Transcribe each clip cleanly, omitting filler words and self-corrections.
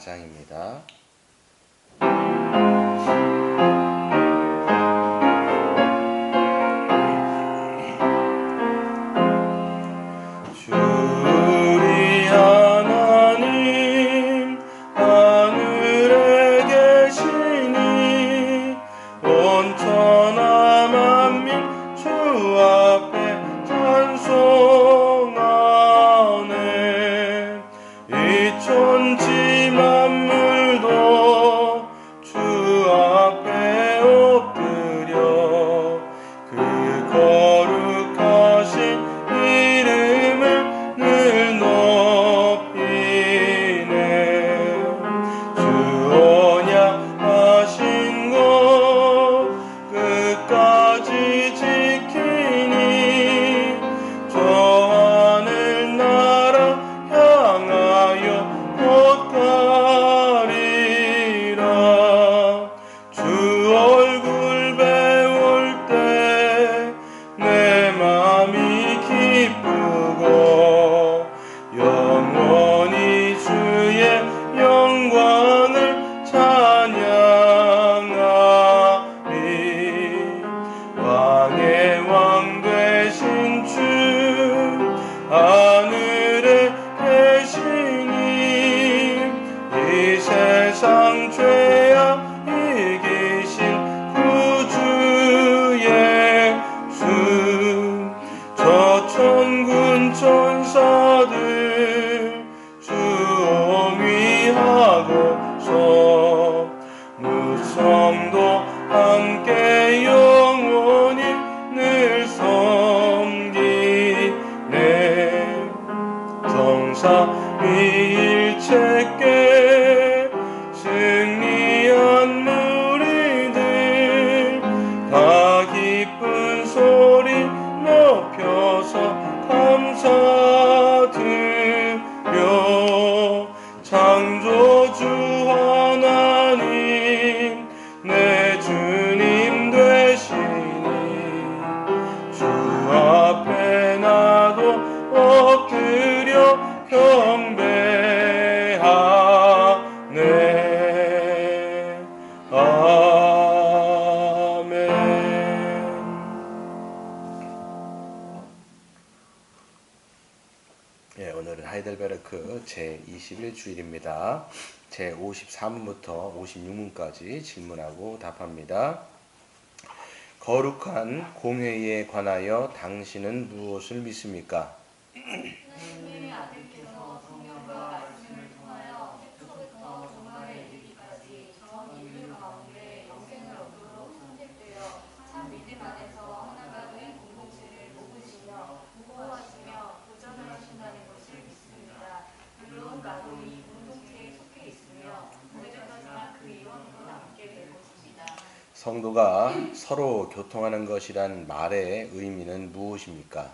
4장입니다. 오늘은 하이델베르크 제21주일입니다. 제53문부터 56문까지 질문하고 답합니다. 거룩한 공회에 관하여 당신은 무엇을 믿습니까? 하나님의 아들께서 성령과 말씀을 통하여 태초부터 종말에 이르기까지 전 인류 가운데 영생을 얻도록 선택되어 참 믿음 안에서 하나가 된 공동체를 모으시며 보호하시며 보전하신다는 것을 믿습니다. 물론 나도 이 공동체에 속해 있으며 오래전까지나 그 일원으로 남게 될 것입니다. 성도가 서로 교통하는 것이란 말의 의미는 무엇입니까?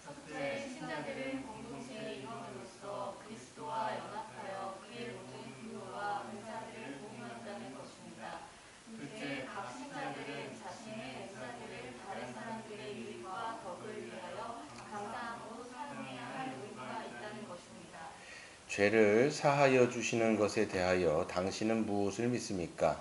첫째, 신자들은 공동체의 일원으로서 그리스도와 연합하여 그의 모든 분노와 은사들을 공유한다는 것입니다. 둘째, 각 신자들은 자신의 은사들을 다른 사람들의 유익과 덕을 위하여 감사하고 사용해야 할 의무가 있다는 것입니다. 죄를 사하여 주시는 것에 대하여 당신은 무엇을 믿습니까?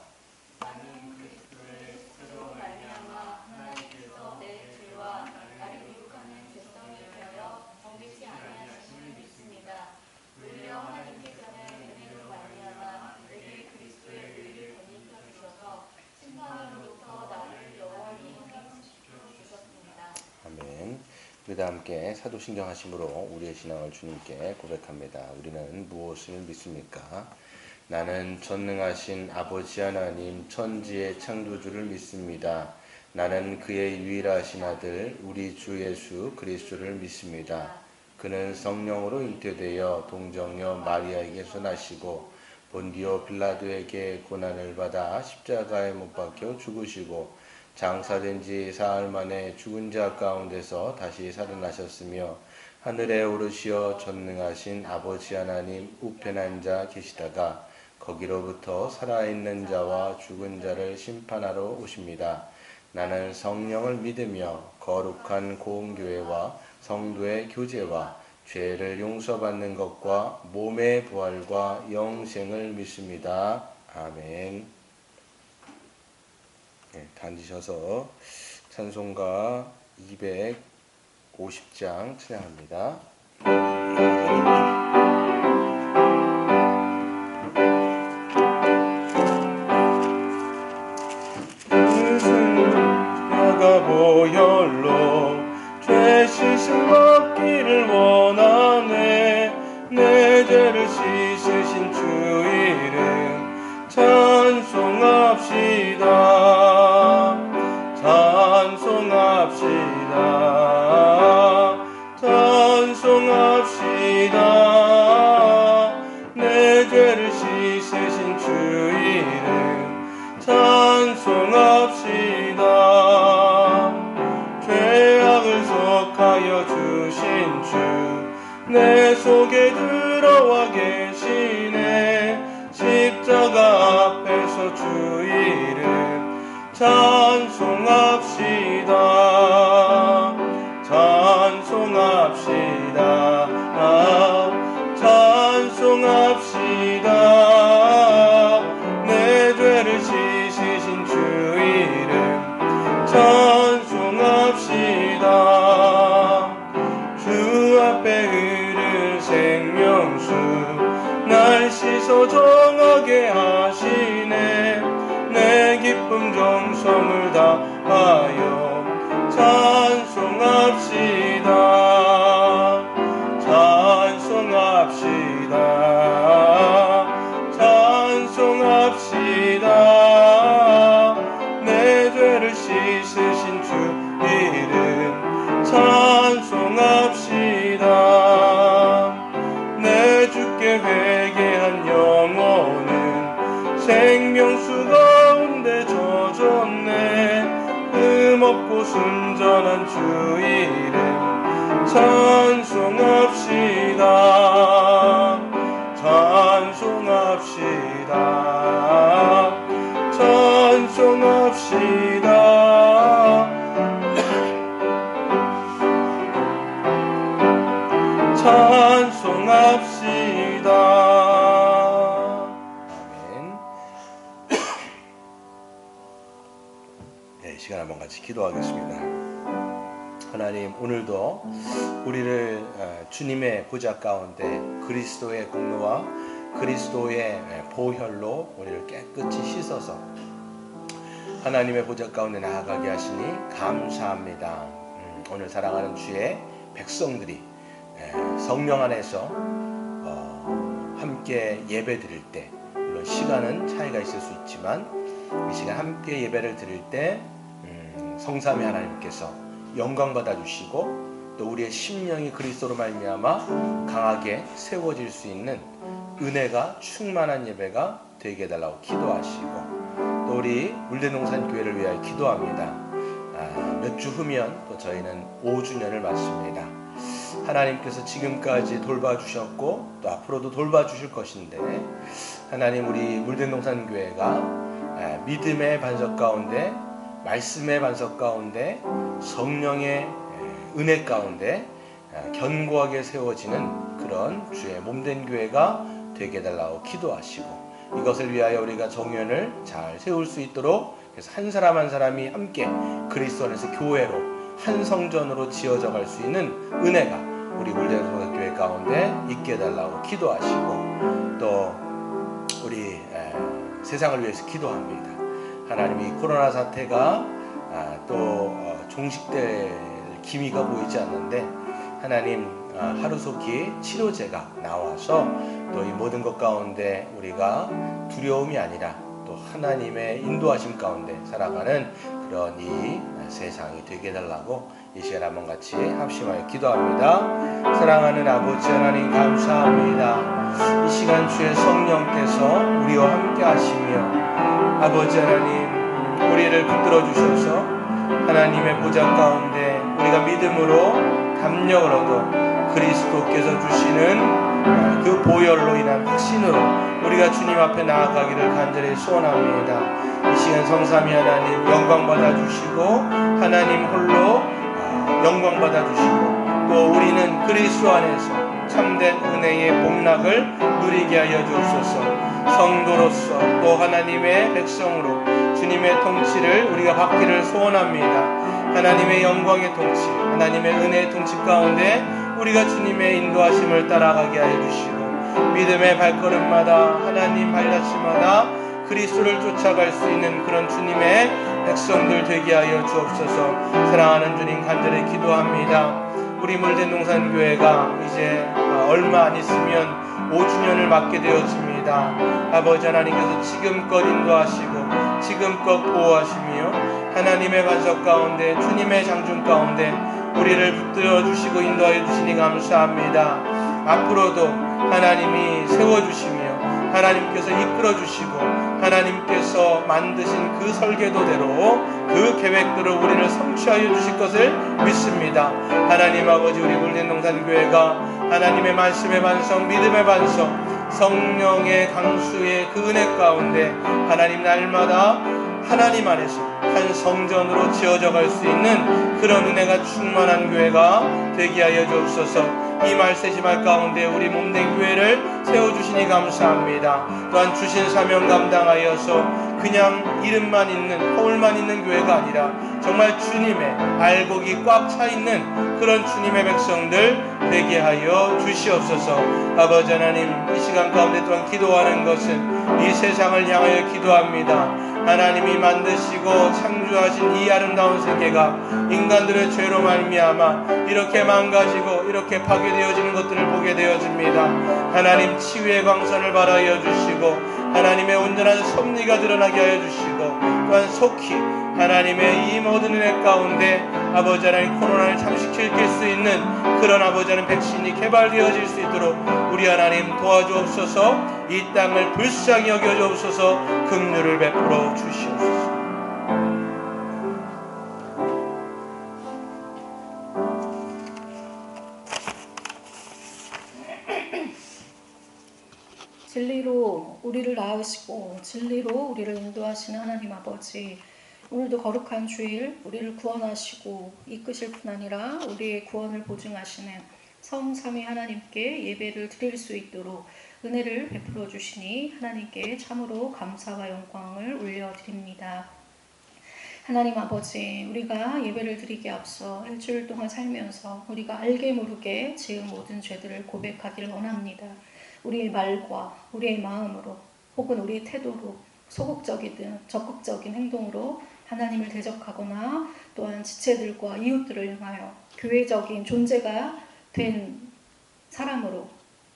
나는 그리스도의 수로 말미암아 하나님께서 내 죄와 나를 미혹하는 죄성에 대하여 정죄치 아니하심을 믿습니다. 오히려 하나님께서는 은혜로 말미암아 내게 그리스도의 의를 덧입혀 주셔서 심판으로부터 나를 영원히 해방시켜 주셨습니다. 아멘. 우리가 함께 사도신경 하심으로 우리의 신앙을 주님께 고백합니다. 우리는 무엇을 믿습니까? 나는 전능하신 아버지 하나님 천지의 창조주를 믿습니다. 나는 그의 유일하신 아들 우리 주 예수 그리스도를 믿습니다. 그는 성령으로 잉태되어 동정녀 마리아에게서 나시고 본디오 빌라도에게 고난을 받아 십자가에 못 박혀 죽으시고 장사된 지 사흘 만에 죽은 자 가운데서 다시 살아나셨으며 하늘에 오르시어 전능하신 아버지 하나님 우편에 앉아 계시다가 거기로부터 살아있는 자와 죽은 자를 심판하러 오십니다. 나는 성령을 믿으며 거룩한 공교회와 성도의 교제와 죄를 용서받는 것과 몸의 부활과 영생을 믿습니다. 아멘. 네, 앉으셔서 찬송가 250장 찬양합니다. 보혈로 죄 씻음 얻기를 원하네. 내 죄를 씻으신 주 이름 찬송합시다. 찬송합시다. 찬송합시다. 내 죄를 씻으신 주 이름 찬송합시다. 속하여 주신 주 내 속에 들어와 계시네. 십자가 앞에서 주 이름 찬송합시다. 찬송합시다. 찬송합시다. 내 죄를 씻으신 주 이름 찬송합시다. 주 앞에 흐른 생명수 날 씻어 정하게 하시네. 내 기쁨 정성을 다하여 찬송합시다. 찬송합시다. 찬송합시다. 내 죄를 씻으신 주 이름 찬송합시다. 내 주께 회개한 영혼은 생명수 가운데 젖었네. 흠없고 순전한 주 이름 찬송합시다. 찬송합시다. 찬송합시다. 찬송합시다. 아멘. 네, 시간 한번 같이 기도하겠습니다. 하나님, 오늘도 우리를 주님의 보좌 가운데 그리스도의 공로와 그리스도의 보혈로 우리를 깨끗이 씻어서 하나님의 보좌 가운데 나아가게 하시니 감사합니다. 오늘 사랑하는 주의 백성들이 성령 안에서 함께 예배 드릴 때, 물론 시간은 차이가 있을 수 있지만 이 시간 함께 예배를 드릴 때 성삼위 하나님께서 영광 받아 주시고 또 우리의 심령이 그리스도로 말미암아 강하게 세워질 수 있는 은혜가 충만한 예배가 되게 해달라고 기도하시고, 또 우리 물대농산 교회를 위하여 기도합니다. 몇 주 후면 또 저희는 5주년을 맞습니다. 하나님께서 지금까지 돌봐주셨고 또 앞으로도 돌봐주실 것인데, 하나님, 우리 물대농산 교회가 믿음의 반석 가운데, 말씀의 반석 가운데, 성령의 은혜 가운데 견고하게 세워지는 그런 주의 몸된 교회가 되게 해달라고 기도하시고, 이것을 위하여 우리가 정연을 잘 세울 수 있도록, 그래서 한 사람 한 사람이 함께 그리스도 안에서 교회로 한 성전으로 지어져 갈 수 있는 은혜가 우리 물대농산 교회 가운데 있게 해달라고 기도하시고, 또 우리 세상을 위해서 기도합니다. 하나님, 이 코로나 사태가 또 종식될 기미가 보이지 않는데, 하나님, 하루속히 치료제가 나와서 또 이 모든 것 가운데 우리가 두려움이 아니라 또 하나님의 인도하심 가운데 살아가는 그런 이 세상이 되게 해달라고 이 시간 한번 같이 합심하여 기도합니다. 사랑하는 아버지 하나님, 감사합니다. 이 시간 주의 성령께서 우리와 함께 하시며, 아버지 하나님, 우리를 붙들어 주셔서 하나님의 보좌 가운데 우리가 믿음으로 담력을 얻어 그리스도께서 주시는 그 보혈로 인한 확신으로 우리가 주님 앞에 나아가기를 간절히 소원합니다. 이 시간 성삼위 하나님 영광 받아주시고, 하나님 홀로 영광 받아주시고, 또 우리는 그리스도 안에서 참된 은혜의 복락을 누리게 하여 주옵소서. 성도로서 또 하나님의 백성으로 주님의 통치를 우리가 받기를 소원합니다. 하나님의 영광의 통치, 하나님의 은혜의 통치 가운데 우리가 주님의 인도하심을 따라가게 하여 주시고 믿음의 발걸음마다 하나님 발자취마다 그리스도를 쫓아갈 수 있는 그런 주님의 백성들 되게 하여 주옵소서. 사랑하는 주님 간절히 기도합니다. 우리 물된 농산교회가 이제 얼마 안 있으면 5주년을 맞게 되었습니다. 아버지 하나님께서 지금껏 인도하시고 지금껏 보호하시며 하나님의 반석 가운데 주님의 장중 가운데 우리를 붙들어 주시고 인도하여 주시니 감사합니다. 앞으로도 하나님이 세워주시며 하나님께서 이끌어 주시고 하나님께서 만드신 그 설계도대로 그 계획대로 우리를 성취하여 주실 것을 믿습니다. 하나님 아버지, 우리 물된 농산교회가 하나님의 말씀의 반성, 믿음의 반성, 성령의 강수의 그 은혜 가운데 하나님 날마다 하나님 안에서 한 성전으로 지어져 갈 수 있는 그런 은혜가 충만한 교회가 되게 하여 주옵소서. 이 말 세시말 가운데 우리 몸된 교회를 세워주시니 감사합니다. 또한 주신 사명 감당하여서 그냥 이름만 있는, 허울만 있는 교회가 아니라 정말 주님의 알곡이 꽉 차 있는 그런 주님의 백성들 되게 하여 주시옵소서. 아버지 하나님, 이 시간 가운데 또한 기도하는 것은 이 세상을 향하여 기도합니다. 하나님이 만드시고 창조하신 이 아름다운 세계가 인간들의 죄로 말미암아 이렇게 망가지고 이렇게 파괴되어지는 것들을 보게 되어집니다. 하나님 치유의 광선을 발하여 주시고 하나님의 온전한 섭리가 드러나게 하여 주시고 또한 속히 하나님의 이 모든 은혜 가운데 아버지 하나님 코로나를 잠식시킬 수 있는 그런 아버지 하나님 백신이 개발되어질 수 있도록 우리 하나님 도와주옵소서. 이 땅을 불쌍히 여겨주옵소서. 긍휼을 베풀어 주시옵소서. 진리로 우리를 낳으시고 진리로 우리를 인도하시는 하나님 아버지, 오늘도 거룩한 주일 우리를 구원하시고 이끄실 뿐 아니라 우리의 구원을 보증하시는 성삼위 하나님께 예배를 드릴 수 있도록 은혜를 베풀어 주시니 하나님께 참으로 감사와 영광을 올려드립니다. 하나님 아버지, 우리가 예배를 드리기에 앞서 일주일 동안 살면서 우리가 알게 모르게 지은 모든 죄들을 고백하기를 원합니다. 우리의 말과 우리의 마음으로 혹은 우리의 태도로 소극적이든 적극적인 행동으로 하나님을 대적하거나 또한 지체들과 이웃들을 향하여 교회적인 존재가 된 사람으로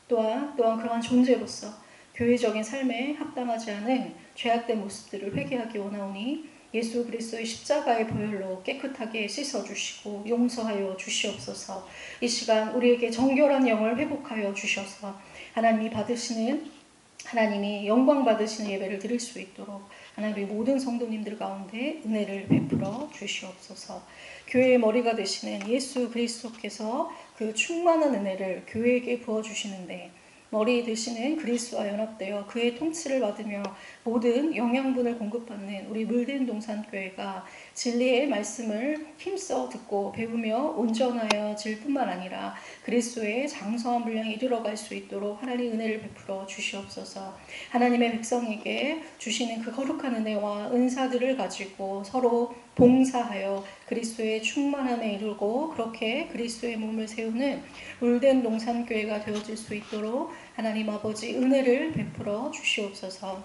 또한 그러한 존재로서 교회적인 삶에 합당하지 않은 죄악된 모습들을 회개하기 원하오니 예수 그리스도의 십자가의 보혈로 깨끗하게 씻어주시고 용서하여 주시옵소서. 이 시간 우리에게 정결한 영을 회복하여 주셔서 하나님이 영광 받으시는 예배를 드릴 수 있도록 하나님의 모든 성도님들 가운데 은혜를 베풀어 주시옵소서. 교회의 머리가 되시는 예수 그리스도께서 그 충만한 은혜를 교회에게 부어주시는데 머리 되시는 그리스도와 연합되어 그의 통치를 받으며 모든 영양분을 공급받는 우리 물된 동산교회가 진리의 말씀을 힘써 듣고 배우며 온전하여질 뿐만 아니라 그리스도의 장성한 분량에 이르러갈 수 있도록 하나님 은혜를 베풀어 주시옵소서. 하나님의 백성에게 주시는 그 거룩한 은혜와 은사들을 가지고 서로 봉사하여 그리스도의 충만함에 이르고 그렇게 그리스도의 몸을 세우는 물된 농산교회가 되어질 수 있도록 하나님 아버지 은혜를 베풀어 주시옵소서.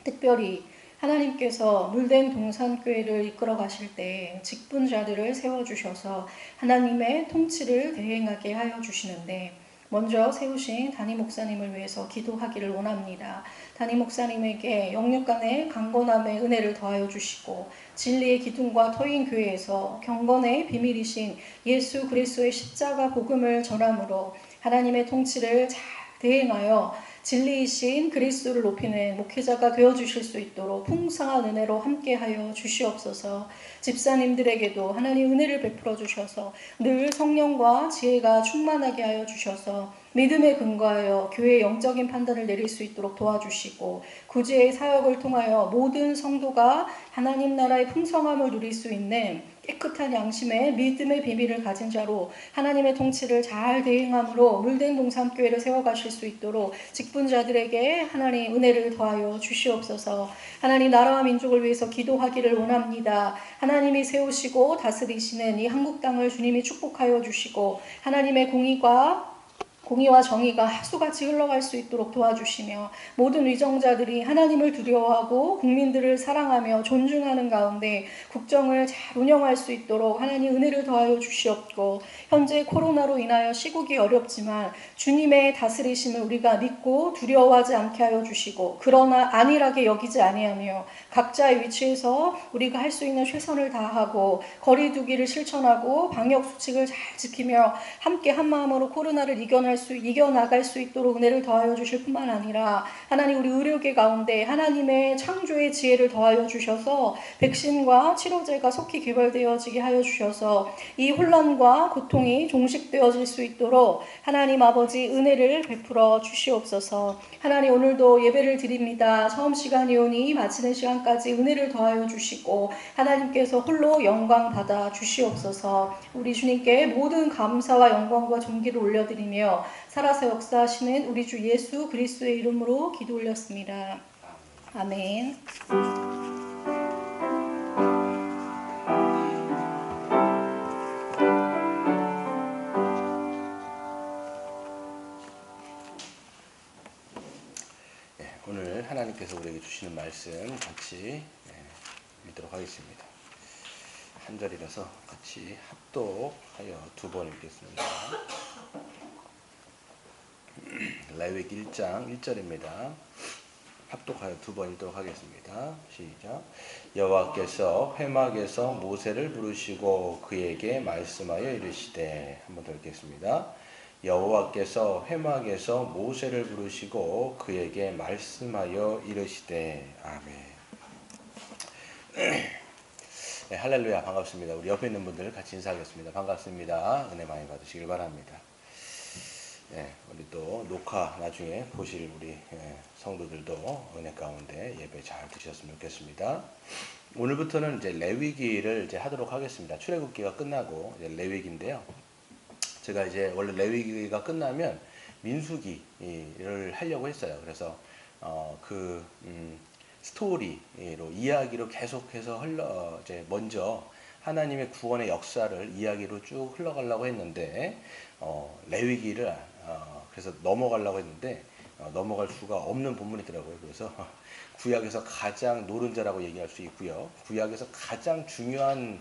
특별히 하나님께서 물된 동산교회를 이끌어 가실 때 직분자들을 세워주셔서 하나님의 통치를 대행하게 하여 주시는데 먼저 세우신 담임 목사님을 위해서 기도하기를 원합니다. 담임 목사님에게 영육간의 강건함의 은혜를 더하여 주시고 진리의 기둥과 터인 교회에서 경건의 비밀이신 예수 그리스도의 십자가 복음을 전함으로 하나님의 통치를 잘 대행하여 진리이신 그리스도를 높이는 목회자가 되어주실 수 있도록 풍성한 은혜로 함께하여 주시옵소서. 집사님들에게도 하나님 은혜를 베풀어 주셔서 늘 성령과 지혜가 충만하게 하여 주셔서 믿음에 근거하여 교회의 영적인 판단을 내릴 수 있도록 도와주시고 구제의 사역을 통하여 모든 성도가 하나님 나라의 풍성함을 누릴 수 있는 깨끗한 양심에 믿음의 비밀을 가진 자로 하나님의 통치를 잘 대행함으로 물된 동산교회를 세워가실 수 있도록 직분자들에게 하나님 은혜를 더하여 주시옵소서. 하나님 나라와 민족을 위해서 기도하기를 원합니다. 하나님이 세우시고 다스리시는 이 한국 땅을 주님이 축복하여 주시고 하나님의 공의와 정의가 하수같이 흘러갈 수 있도록 도와주시며 모든 위정자들이 하나님을 두려워하고 국민들을 사랑하며 존중하는 가운데 국정을 잘 운영할 수 있도록 하나님 은혜를 더하여 주시옵고 현재 코로나로 인하여 시국이 어렵지만 주님의 다스리심을 우리가 믿고 두려워하지 않게 하여 주시고 그러나 안일하게 여기지 아니하며 각자의 위치에서 우리가 할 수 있는 최선을 다하고 거리 두기를 실천하고 방역 수칙을 잘 지키며 함께 한 마음으로 코로나를 이겨나갈 수 있도록 은혜를 더하여 주실 뿐만 아니라 하나님 우리 의료계 가운데 하나님의 창조의 지혜를 더하여 주셔서 백신과 치료제가 속히 개발되어지게 하여 주셔서 이 혼란과 고통이 종식되어질 수 있도록 하나님 아버지 은혜를 베풀어 주시옵소서. 하나님 오늘도 예배를 드립니다. 처음 시간이 오니 마치는 시간까지 은혜를 더하여 주시고 하나님께서 홀로 영광 받아 주시옵소서. 우리 주님께 모든 감사와 영광과 존귀를 올려드리며 살아서 역사하시는 우리 주 예수 그리스도의 이름으로 기도 올렸습니다. 아멘. 오늘 하나님께서 우리에게 주시는 말씀 같이 읽도록 하겠습니다. 한 절이라서 같이 합독하여 두 번 읽겠습니다. 레위기 1장 1절입니다. 합독하여 두 번 읽도록 하겠습니다. 시작. 여호와께서 회막에서 모세를 부르시고 그에게 말씀하여 이르시되, 한 번 더 읽겠습니다. 여호와께서 회막에서 모세를 부르시고 그에게 말씀하여 이르시되. 아멘. 네, 할렐루야, 반갑습니다. 우리 옆에 있는 분들 같이 인사하겠습니다. 반갑습니다. 은혜 많이 받으시길 바랍니다. 네, 우리 또 녹화 나중에 보실 우리 성도들도 은혜 가운데 예배 잘 드셨으면 좋겠습니다. 오늘부터는 이제 레위기를 이제 하도록 하겠습니다. 출애굽기가 끝나고 이제 레위기인데요. 제가 이제 원래 레위기가 끝나면 민수기를 하려고 했어요. 그래서 스토리로 이야기로 계속해서 이제 먼저 하나님의 구원의 역사를 이야기로 쭉 흘러가려고 했는데 레위기를 그래서 넘어가려고 했는데 넘어갈 수가 없는 본문이더라고요. 그래서 구약에서 가장 노른자라고 얘기할 수 있고요. 구약에서 가장 중요한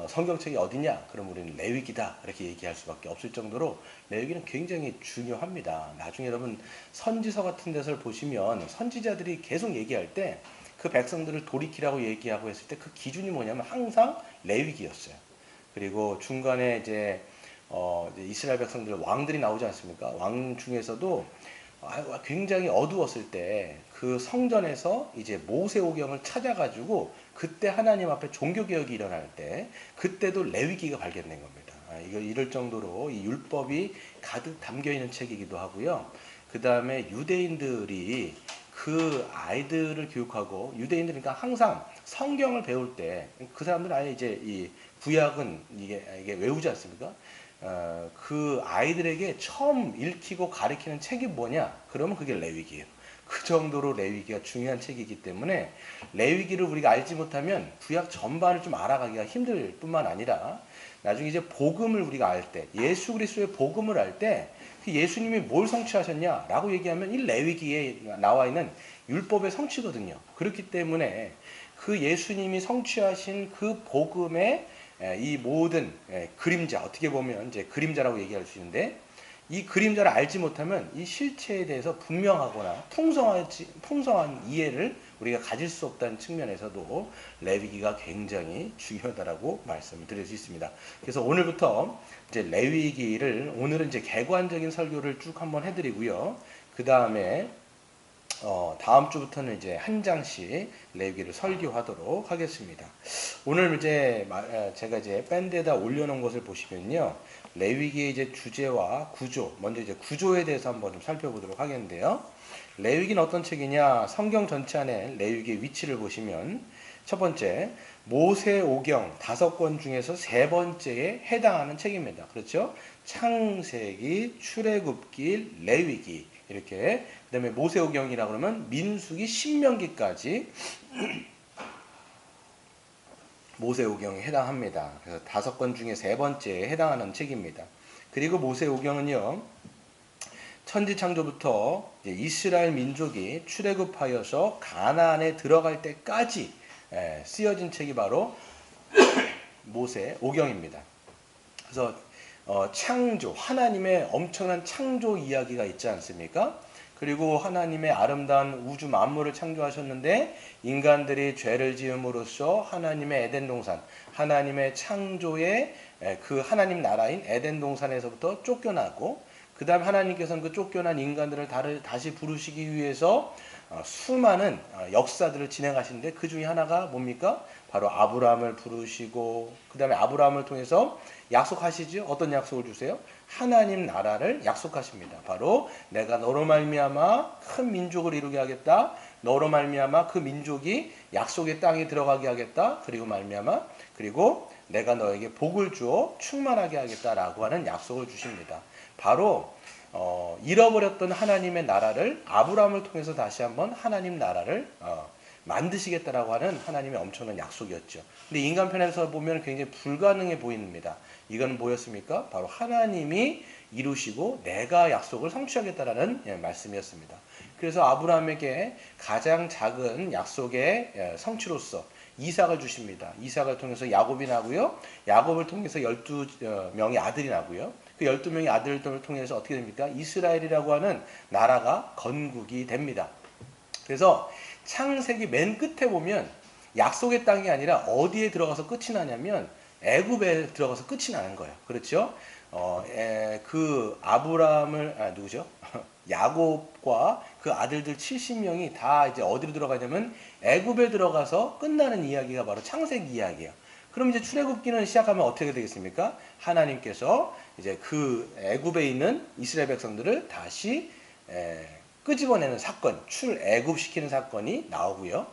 성경책이 어디냐? 그럼 우리는 레위기다 이렇게 얘기할 수밖에 없을 정도로 레위기는 굉장히 중요합니다. 나중에 여러분 선지서 같은 데서 보시면 선지자들이 계속 얘기할 때 그 백성들을 돌이키라고 얘기하고 했을 때 그 기준이 뭐냐면 항상 레위기였어요. 그리고 중간에 이제 이스라엘 백성들 왕들이 나오지 않습니까? 왕 중에서도 굉장히 어두웠을 때 그 성전에서 이제 모세오경을 찾아가지고 그때 하나님 앞에 종교개혁이 일어날 때 그때도 레위기가 발견된 겁니다. 이럴 정도로 이 율법이 가득 담겨있는 책이기도 하고요. 그 다음에 유대인들이 그 아이들을 교육하고 유대인들이니까 항상 성경을 배울 때 그 사람들은 아예 이제 이 구약은 이게 외우지 않습니까? 그 아이들에게 처음 읽히고 가르치는 책이 뭐냐? 그러면 그게 레위기예요. 그 정도로 레위기가 중요한 책이기 때문에 레위기를 우리가 알지 못하면 구약 전반을 좀 알아가기가 힘들 뿐만 아니라 나중에 이제 복음을 우리가 알 때, 예수 그리스도의 복음을 알 때 그 예수님이 뭘 성취하셨냐라고 얘기하면 이 레위기에 나와 있는 율법의 성취거든요. 그렇기 때문에 그 예수님이 성취하신 그 복음의 이 모든 그림자, 어떻게 보면 이제 그림자라고 얘기할 수 있는데 이 그림자를 알지 못하면 이 실체에 대해서 분명하거나 풍성한 이해를 우리가 가질 수 없다는 측면에서도 레위기가 굉장히 중요하다라고 말씀을 드릴 수 있습니다. 그래서 오늘부터 이제 레위기를 오늘은 이제 개관적인 설교를 쭉 한번 해드리고요. 그 다음에 다음 주부터는 이제 한 장씩 레위기를 설교하도록 하겠습니다. 오늘 이제 제가 이제 밴드에다 올려놓은 것을 보시면요. 레위기의 이제 주제와 구조, 먼저 이제 구조에 대해서 한번 좀 살펴보도록 하겠는데요. 레위기는 어떤 책이냐? 성경 전체 안에 레위기의 위치를 보시면 첫 번째, 모세오경 5권 중에서 세 번째에 해당하는 책입니다. 그렇죠? 창세기, 출애굽기, 레위기 이렇게. 그다음에 모세오경이라 그러면 민수기, 신명기까지 모세오경에 해당합니다. 그래서 5권 중에 세 번째에 해당하는 책입니다. 그리고 모세오경은요, 천지창조부터 이스라엘 민족이 출애굽하여서 가나안에 들어갈 때까지 쓰여진 책이 바로 모세오경입니다. 그래서 창조, 하나님의 엄청난 창조 이야기가 있지 않습니까? 그리고 하나님의 아름다운 우주 만물을 창조하셨는데 인간들이 죄를 지음으로써 하나님의 에덴 동산, 하나님의 창조의 그 하나님 나라인 에덴 동산에서부터 쫓겨나고, 그 다음 하나님께서는 그 쫓겨난 인간들을 다시 부르시기 위해서 수많은 역사들을 진행하시는데, 그 중에 하나가 뭡니까? 바로 아브라함을 부르시고, 그 다음에 아브라함을 통해서 약속하시죠. 어떤 약속을 주세요? 하나님 나라를 약속하십니다. 바로 내가 너로 말미암아 큰 민족을 이루게 하겠다. 너로 말미암아 그 민족이 약속의 땅에 들어가게 하겠다. 그리고 내가 너에게 복을 주어 충만하게 하겠다라고 하는 약속을 주십니다. 바로 잃어버렸던 하나님의 나라를 아브라함을 통해서 다시 한번 하나님 나라를 만드시겠다라고 하는 하나님의 엄청난 약속이었죠. 근데 인간편에서 보면 굉장히 불가능해 보입니다. 이건 뭐였습니까? 바로 하나님이 이루시고 내가 약속을 성취하겠다라는 말씀이었습니다. 그래서 아브라함에게 가장 작은 약속의 성취로서 이삭을 주십니다. 이삭을 통해서 야곱이 나고요. 야곱을 통해서 12명의 아들이 나고요. 그 12명의 아들들을 통해서 어떻게 됩니까? 이스라엘이라고 하는 나라가 건국이 됩니다. 그래서 창세기 맨 끝에 보면 약속의 땅이 아니라 어디에 들어가서 끝이 나냐면 애굽에 들어가서 끝이 나는 거예요. 그렇죠? 그 아브라함을 누구죠? 야곱과 그 아들들 70명이 다 이제 어디로 들어가냐면 애굽에 들어가서 끝나는 이야기가 바로 창세기 이야기예요. 그럼 이제 출애굽기는 시작하면 어떻게 되겠습니까? 하나님께서 이제 그 애굽에 있는 이스라엘 백성들을 다시 끄집어내는 사건, 출애굽시키는 사건이 나오고요.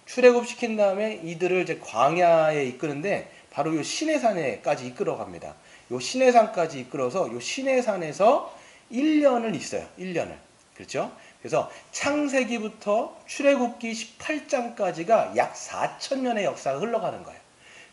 출애굽시킨 다음에 이들을 이제 광야에 이끄는데 바로 요 시내산에까지 이끌어갑니다. 요 시내산까지 이끌어서 요 시내산에서 1년을 있어요. 1년을. 그렇죠? 그래서 창세기부터 출애굽기 18장까지가 약 4,000년의 역사가 흘러가는 거예요.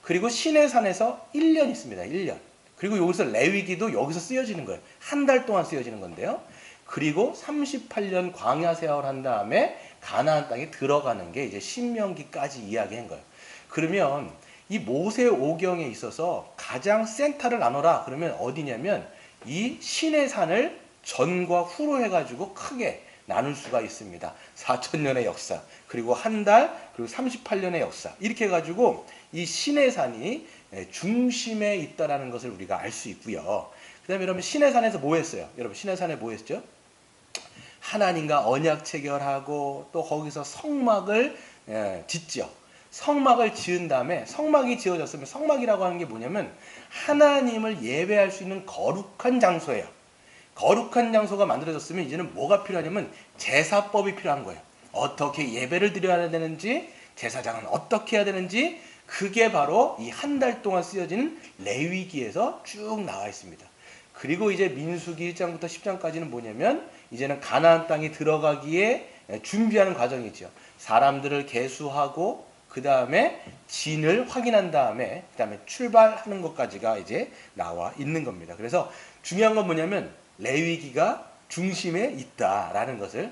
그리고 시내산에서 1년 있습니다. 1년. 그리고 여기서 레위기도 여기서 쓰여지는 거예요. 한 달 동안 쓰여지는 건데요. 그리고 38년 광야 세월을 한 다음에 가나안 땅에 들어가는 게 이제 신명기까지 이야기한 거예요. 그러면 이 모세오경에 있어서 가장 센터를 나눠라 그러면 어디냐면 이 시내산을 전과 후로 해가지고 크게 나눌 수가 있습니다. 4,000년의 역사, 그리고 한 달, 그리고 38년의 역사, 이렇게 해가지고 이 시내산이 중심에 있다라는 것을 우리가 알 수 있고요. 그 다음에 여러분 시내산에서 뭐 했어요? 여러분 시내산에 뭐 했죠? 하나님과 언약 체결하고 또 거기서 성막을 짓죠. 성막을 지은 다음에 성막이 지어졌으면 성막이라고 하는 게 뭐냐면 하나님을 예배할 수 있는 거룩한 장소예요. 거룩한 장소가 만들어졌으면 이제는 뭐가 필요하냐면 제사법이 필요한 거예요. 어떻게 예배를 드려야 되는지, 제사장은 어떻게 해야 되는지, 그게 바로 이 한 달 동안 쓰여진 레위기에서 쭉 나와 있습니다. 그리고 이제 민수기 1장부터 10장까지는 뭐냐면 이제는 가나안 땅에 들어가기에 준비하는 과정이죠. 사람들을 계수하고 그 다음에 진을 확인한 다음에 그 다음에 출발하는 것까지가 이제 나와 있는 겁니다. 그래서 중요한 건 뭐냐면 레위기가 중심에 있다라는 것을,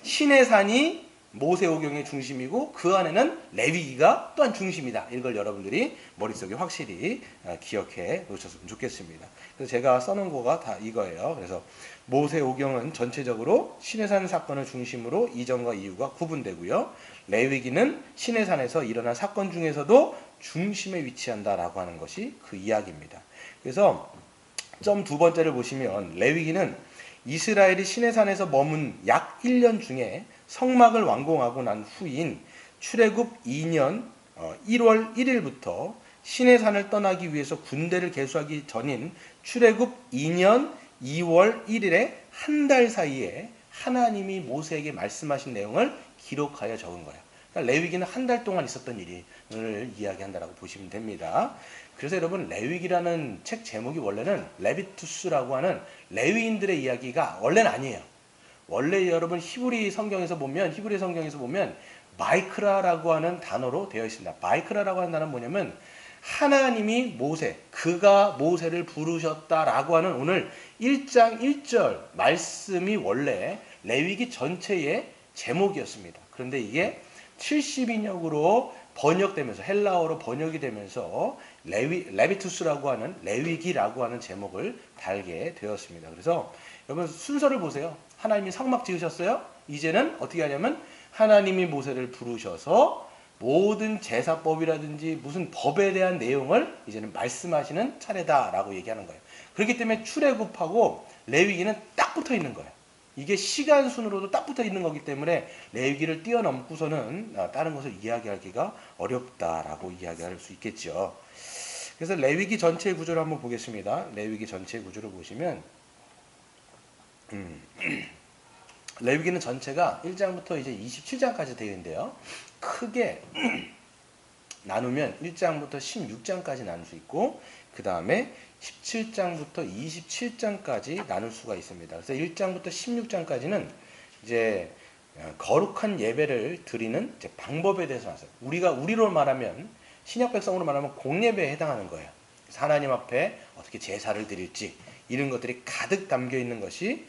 시내산이 모세오경의 중심이고 그 안에는 레위기가 또한 중심이다. 이걸 여러분들이 머릿속에 확실히 기억해 놓으셨으면 좋겠습니다. 그래서 제가 써놓은 거가 다 이거예요. 그래서 모세오경은 전체적으로 시내산 사건을 중심으로 이전과 이후가 구분되고요. 레위기는 시내산에서 일어난 사건 중에서도 중심에 위치한다라고 하는 것이 그 이야기입니다. 그래서 점 두 번째를 보시면 레위기는 이스라엘이 시내산에서 머문 약 1년 중에 성막을 완공하고 난 후인 출애굽 2년 1월 1일부터 시내산을 떠나기 위해서 군대를 개수하기 전인 출애굽 2년 2월 1일에 한 달 사이에 하나님이 모세에게 말씀하신 내용을 기록하여 적은 거예요. 그러니까 레위기는 한 달 동안 있었던 일을 이야기한다라고 보시면 됩니다. 그래서 여러분 레위기라는 책 제목이 원래는 레비투스라고 하는 레위인들의 이야기가 원래는 아니에요. 원래 여러분 히브리 성경에서 보면 마이크라라고 하는 단어로 되어 있습니다. 마이크라라고 하는 단어는 뭐냐면 하나님이 그가 모세를 부르셨다라고 하는 오늘 1장 1절 말씀이 원래 레위기 전체의 제목이었습니다. 그런데 이게 70인역으로 번역되면서 헬라어로 번역이 되면서 레비투스라고 하는 레위기라고 하는 제목을 달게 되었습니다. 그래서 여러분 순서를 보세요. 하나님이 성막 지으셨어요. 이제는 어떻게 하냐면 하나님이 모세를 부르셔서 모든 제사법이라든지 무슨 법에 대한 내용을 이제는 말씀하시는 차례다라고 얘기하는 거예요. 그렇기 때문에 출애굽하고 레위기는 딱 붙어 있는 거예요. 이게 시간 순으로도 딱 붙어 있는 거기 때문에 레위기를 뛰어넘고서는 다른 것을 이야기하기가 어렵다라고 이야기할 수 있겠죠. 그래서 레위기 전체의 구조를 한번 보겠습니다. 레위기 전체의 구조를 보시면 레위기는 전체가 1장부터 이제 27장까지 되어 있는데요. 크게 나누면 1장부터 16장까지 나눌 수 있고 그 다음에 17장부터 27장까지 나눌 수가 있습니다. 그래서 1장부터 16장까지는 이제 거룩한 예배를 드리는 이제 방법에 대해서 나왔어요. 우리로 말하면 신약 백성으로 말하면 공예배에 해당하는 거예요. 그래서 하나님 앞에 어떻게 제사를 드릴지 이런 것들이 가득 담겨 있는 것이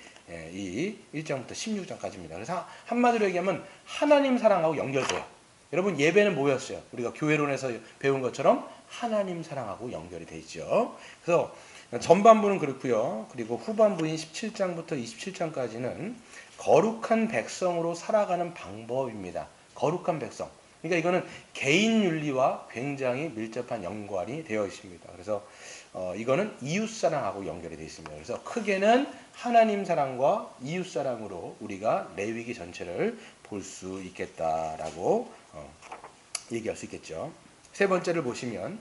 이 1장부터 16장까지입니다. 그래서 한마디로 얘기하면 하나님 사랑하고 연결돼요. 여러분 예배는 뭐였어요? 우리가 교회론에서 배운 것처럼 하나님 사랑하고 연결이 되어 있죠. 그래서 전반부는 그렇고요. 그리고 후반부인 17장부터 27장까지는 거룩한 백성으로 살아가는 방법입니다. 거룩한 백성. 그러니까 이거는 개인 윤리와 굉장히 밀접한 연관이 되어 있습니다. 그래서 이거는 이웃 사랑하고 연결이 되어 있습니다. 그래서 크게는 하나님 사랑과 이웃 사랑으로 우리가 레위기 전체를 볼 수 있겠다라고 얘기할 수 있겠죠. 세 번째를 보시면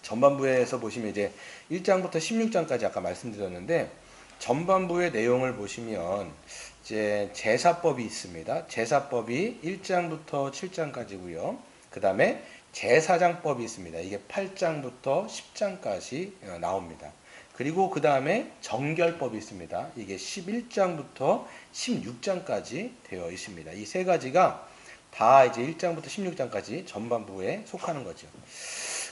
전반부에서 보시면 이제 1장부터 16장까지 아까 말씀드렸는데 전반부의 내용을 보시면 이제 제사법이 있습니다. 제사법이 1장부터 7장까지고요. 그 다음에 제사장법이 있습니다. 이게 8장부터 10장까지 나옵니다. 그리고 그 다음에 정결법이 있습니다. 이게 11장부터 16장까지 되어 있습니다. 이 세 가지가 다 이제 1장부터 16장까지 전반부에 속하는 거죠.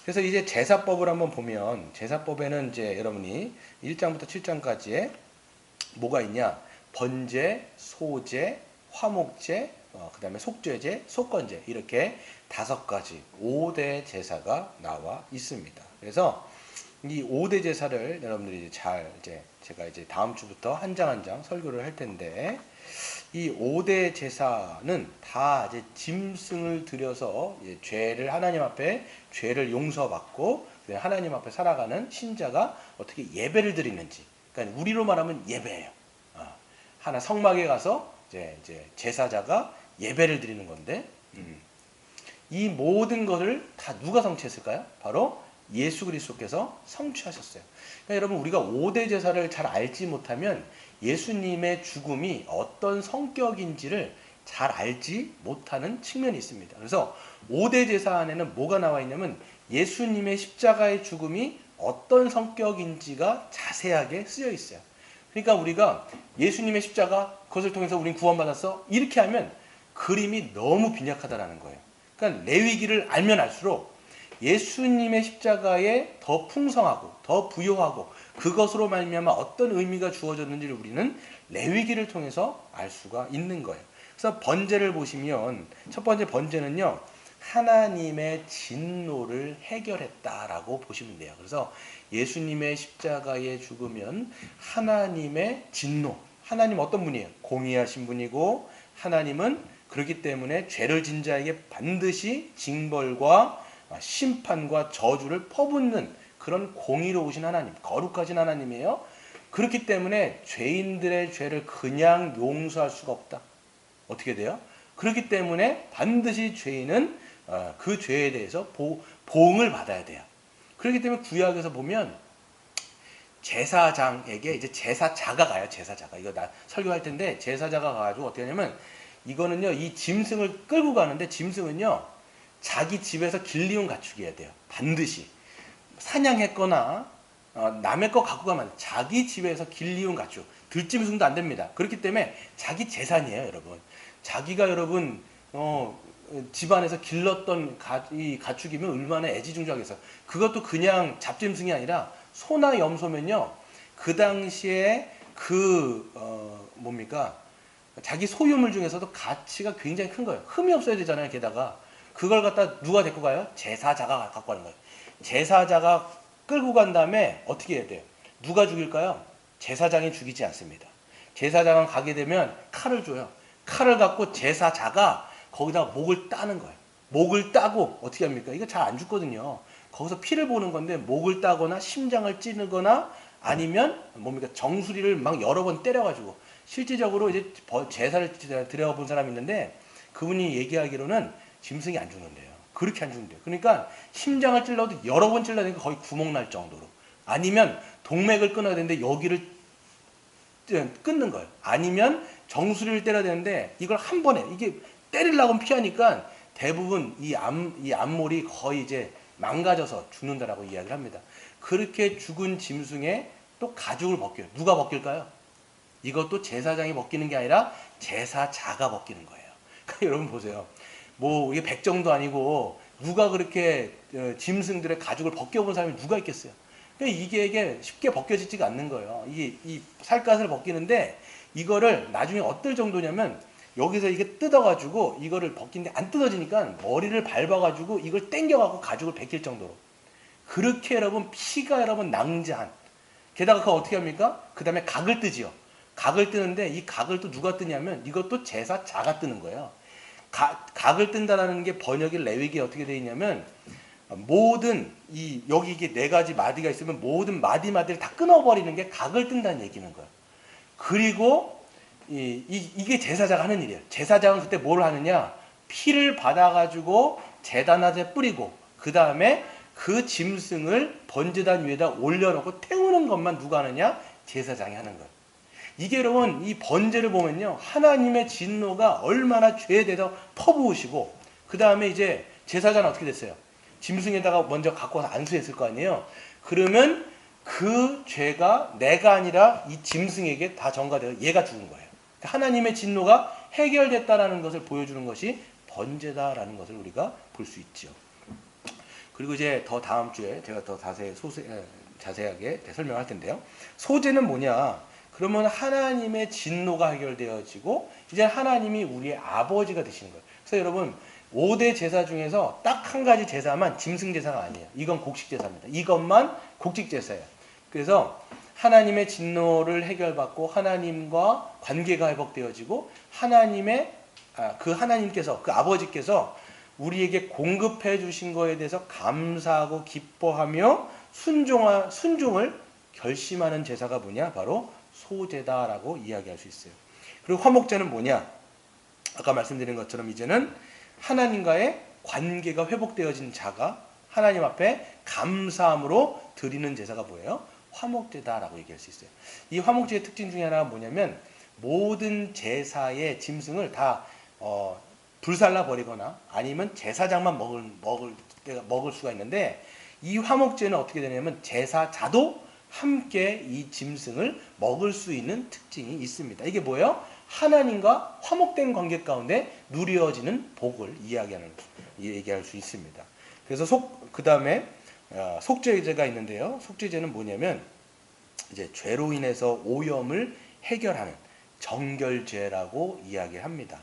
그래서 이제 제사법을 한번 보면 제사법에는 이제 여러분이 1장부터 7장까지에 뭐가 있냐? 번제, 소제, 화목제, 그 다음에 속죄제, 속건제 이렇게 5가지 5대 제사가 나와 있습니다. 그래서 이 5대 제사를 여러분들이 이제 제가 이제 다음 주부터 한 장 한 장 설교를 할 텐데 이 5대 제사는 다 이제 짐승을 들여서 죄를 하나님 앞에 죄를 용서받고 하나님 앞에 살아가는 신자가 어떻게 예배를 드리는지, 그러니까 우리로 말하면 예배예요. 하나 성막에 가서 이제 제사자가 예배를 드리는 건데 이 모든 것을 다 누가 성취했을까요? 바로 예수 그리스도께서 성취하셨어요. 그러니까 여러분 우리가 5대 제사를 잘 알지 못하면 예수님의 죽음이 어떤 성격인지를 잘 알지 못하는 측면이 있습니다. 그래서 5대 제사 안에는 뭐가 나와 있냐면 예수님의 십자가의 죽음이 어떤 성격인지가 자세하게 쓰여 있어요. 그러니까 우리가 예수님의 십자가 그것을 통해서 우리는 구원받았어 이렇게 하면 그림이 너무 빈약하다는 거예요. 그러니까 레위기를 알면 알수록 예수님의 십자가에 더 풍성하고 더 부요하고 그것으로 말미암아 어떤 의미가 주어졌는지를 우리는 레위기를 통해서 알 수가 있는 거예요. 그래서 번제를 보시면 첫 번째 번제는요. 하나님의 진노를 해결했다라고 보시면 돼요. 그래서 예수님의 십자가에 죽으면 하나님의 진노. 하나님 어떤 분이에요? 공의하신 분이고 하나님은 그렇기 때문에 죄를 진 자에게 반드시 징벌과 심판과 저주를 퍼붓는 그런 공의로우신 하나님, 거룩하신 하나님이에요. 그렇기 때문에 죄인들의 죄를 그냥 용서할 수가 없다. 어떻게 돼요? 그렇기 때문에 반드시 죄인은 그 죄에 대해서 보응을 받아야 돼요. 그렇기 때문에 구약에서 보면 제사장에게 이제 제사자가 가요. 제사자가. 이거 나 설교할 텐데 제사자가 가가지고 어떻게 하냐면 이거는요, 이 짐승을 끌고 가는데 짐승은요, 자기 집에서 길리운 가축이어야 돼요. 반드시. 사냥했거나 남의 거 갖고 가면 안 돼요. 자기 집에서 길리운 가축. 들짐승도 안 됩니다. 그렇기 때문에 자기 재산이에요, 여러분. 자기가 여러분 집안에서 길렀던 이 가축이면 얼마나 애지중지하겠어요. 그것도 그냥 잡짐승이 아니라 소나 염소면요, 그 당시에 뭡니까, 자기 소유물 중에서도 가치가 굉장히 큰 거예요. 흠이 없어야 되잖아요. 게다가 그걸 갖다 누가 데리고 가요? 제사자가 갖고 가는 거예요. 제사자가 끌고 간 다음에 어떻게 해야 돼요? 누가 죽일까요? 제사장이 죽이지 않습니다. 제사장은 가게 되면 칼을 줘요. 칼을 갖고 제사자가 거기다가 목을 따는 거예요. 목을 따고 어떻게 합니까? 이거 잘 안 죽거든요. 거기서 피를 보는 건데 목을 따거나 심장을 찌르거나 아니면 뭡니까, 정수리를 막 여러 번 때려가지고, 실질적으로 이제 제사를 드려본 사람이 있는데 그분이 얘기하기로는 짐승이 안 죽는데요. 그렇게 안 죽는데요. 그러니까 심장을 찔러도 여러 번 찔러야 되니까 거의 구멍 날 정도로, 아니면 동맥을 끊어야 되는데 여기를 끊는 거예요. 아니면 정수리를 때려야 되는데 이걸 한 번에, 이게 때리려고 피하니까 대부분 이 암몰이 거의 이제 망가져서 죽는다라고 이야기를 합니다. 그렇게 죽은 짐승의 또 가죽을 벗겨요. 누가 벗길까요? 이것도 제사장이 벗기는 게 아니라 제사자가 벗기는 거예요. 그러니까 여러분 보세요. 뭐 이게 백정도 아니고 누가 그렇게 짐승들의 가죽을 벗겨본 사람이 누가 있겠어요? 그러니까 이게 쉽게 벗겨지지가 않는 거예요. 이 살갗을 벗기는데 이거를 나중에 어떨 정도냐면 여기서 이게 뜯어가지고 이거를 벗기는데 안 뜯어지니까 머리를 밟아가지고 이걸 당겨갖고 가죽을 벗길 정도로, 그렇게 여러분 피가 여러분 낭자한, 게다가 그거 어떻게 합니까? 그 다음에 각을 뜨지요. 각을 뜨는데 이 각을 또 누가 뜨냐면 이것도 제사자가 뜨는 거예요. 각을 뜬다라는 게 번역이 레위기에 어떻게 되어 있냐면 모든 여기 이게 4가지 마디가 있으면 모든 마디를 다 끊어버리는 게 각을 뜬다는 얘기는 거예요. 그리고 이게 제사자가 하는 일이에요. 제사장은 그때 뭘 하느냐? 피를 받아가지고 제단한테 뿌리고 그 다음에 그 짐승을 번제단 위에다 올려놓고 태우는 것만 누가 하느냐? 제사장이 하는 거예요. 이게 여러분 이 번제를 보면요, 하나님의 진노가 얼마나 죄에 대해서 퍼부으시고, 그 다음에 이제 제사장은 어떻게 됐어요? 짐승에다가 먼저 갖고 와서 안수했을 거 아니에요. 그러면 그 죄가 내가 아니라 이 짐승에게 다 전가되어 얘가 죽은 거예요. 하나님의 진노가 해결됐다라는 것을 보여주는 것이 번제다라는 것을 우리가 볼 수 있죠. 그리고 이제 더 다음 주에 제가 더 자세하게 설명할 텐데요. 소제는 뭐냐? 그러면 하나님의 진노가 해결되어지고 이제 하나님이 우리의 아버지가 되시는 거예요. 그래서 여러분 5대 제사 중에서 딱 한 가지 제사만 짐승 제사가 아니에요. 이건 곡식 제사입니다. 이것만 곡식 제사예요. 그래서 하나님의 진노를 해결받고 하나님과 관계가 회복되어지고 하나님께서 그 아버지께서 우리에게 공급해 주신 것에 대해서 감사하고 기뻐하며 순종을 결심하는 제사가 뭐냐? 바로 소제다라고 이야기할 수 있어요. 그리고 화목제는 뭐냐? 아까 말씀드린 것처럼 이제는 하나님과의 관계가 회복되어진 자가 하나님 앞에 감사함으로 드리는 제사가 뭐예요? 화목제다라고 얘기할 수 있어요. 이 화목제의 특징 중에 하나가 뭐냐면 모든 제사의 짐승을 다 불살라 버리거나 아니면 제사장만 먹을 수가 있는데, 이 화목제는 어떻게 되냐면 제사자도 함께 이 짐승을 먹을 수 있는 특징이 있습니다. 이게 뭐예요? 하나님과 화목된 관계 가운데 누려지는 복을 얘기할 수 있습니다. 그래서 그 다음에 속죄제가 있는데요. 속죄제는 뭐냐면 이제 죄로 인해서 오염을 해결하는 정결제라고 이야기합니다.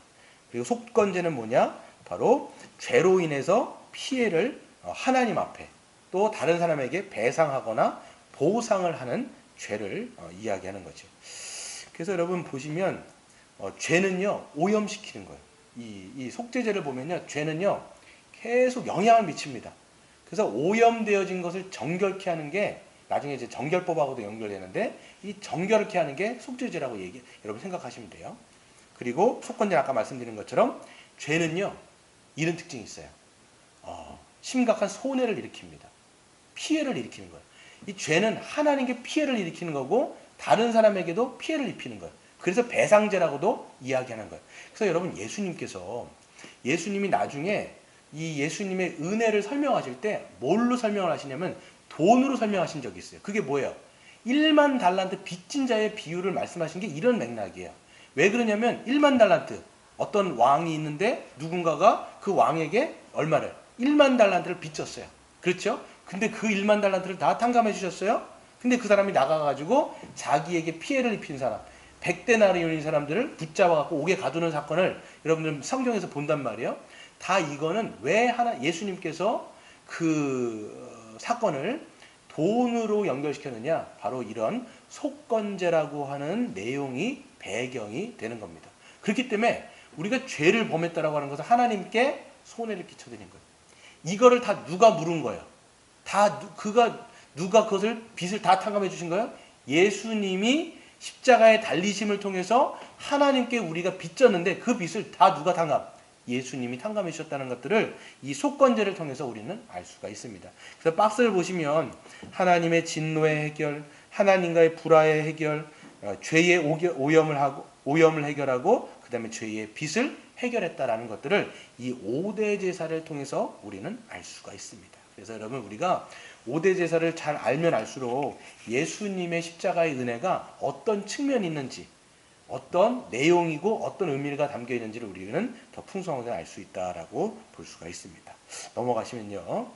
그리고 속건제는 뭐냐? 바로 죄로 인해서 피해를 하나님 앞에 또 다른 사람에게 배상하거나 보상을 하는 죄를 이야기하는 거죠. 그래서 여러분 보시면 죄는요 오염시키는 거예요. 이 속죄제를 보면요, 죄는요 계속 영향을 미칩니다. 그래서 오염되어진 것을 정결케 하는 게 나중에 이제 정결법하고도 연결되는데, 이 정결케 하는 게 속죄제라고 여러분 생각하시면 돼요. 그리고 속건제는 아까 말씀드린 것처럼 죄는요 이런 특징이 있어요. 심각한 손해를 일으킵니다. 피해를 일으키는 거예요. 이 죄는 하나님께 피해를 일으키는 거고 다른 사람에게도 피해를 입히는 거예요. 그래서 배상제라고도 이야기하는 거예요. 그래서 여러분 예수님이 나중에 이 예수님의 은혜를 설명하실 때 뭘로 설명을 하시냐면 돈으로 설명하신 적이 있어요. 그게 뭐예요? 1만 달란트 빚진 자의 비유를 말씀하신 게 이런 맥락이에요. 왜 그러냐면 1만 달란트 어떤 왕이 있는데 누군가가 그 왕에게 얼마를 1만 달란트를 빚졌어요. 그렇죠? 근데 그 1만 달란트를 다 탕감해 주셨어요. 근데 그 사람이 나가가지고 자기에게 피해를 입힌 사람 100데나리온인 사람들을 붙잡아갖고 옥에 가두는 사건을 여러분들 성경에서 본단 말이에요. 다 이거는 왜 예수님께서 그 사건을 돈으로 연결시켰느냐? 바로 이런 속건제라고 하는 내용이 배경이 되는 겁니다. 그렇기 때문에 우리가 죄를 범했다라고 하는 것은 하나님께 손해를 끼쳐드린 거예요. 이거를 다 누가 물은 거예요? 누가 그것을 빚을 다 탕감해 주신 거예요? 예수님이 십자가의 달리심을 통해서 하나님께 우리가 빚졌는데 그 빚을 다 누가 예수님이 탕감해 주셨다는 것들을 이 속건제를 통해서 우리는 알 수가 있습니다. 그래서 박스를 보시면 하나님의 진노의 해결, 하나님과의 불화의 해결, 죄의 오염을 해결하고 그 다음에 죄의 빚을 해결했다라는 것들을 이 5대 제사를 통해서 우리는 알 수가 있습니다. 그래서 여러분 우리가 5대 제사를 잘 알면 알수록 예수님의 십자가의 은혜가 어떤 측면이 있는지 어떤 내용이고 어떤 의미가 담겨 있는지를 우리는 더 풍성하게 알 수 있다라고 볼 수가 있습니다. 넘어가시면요.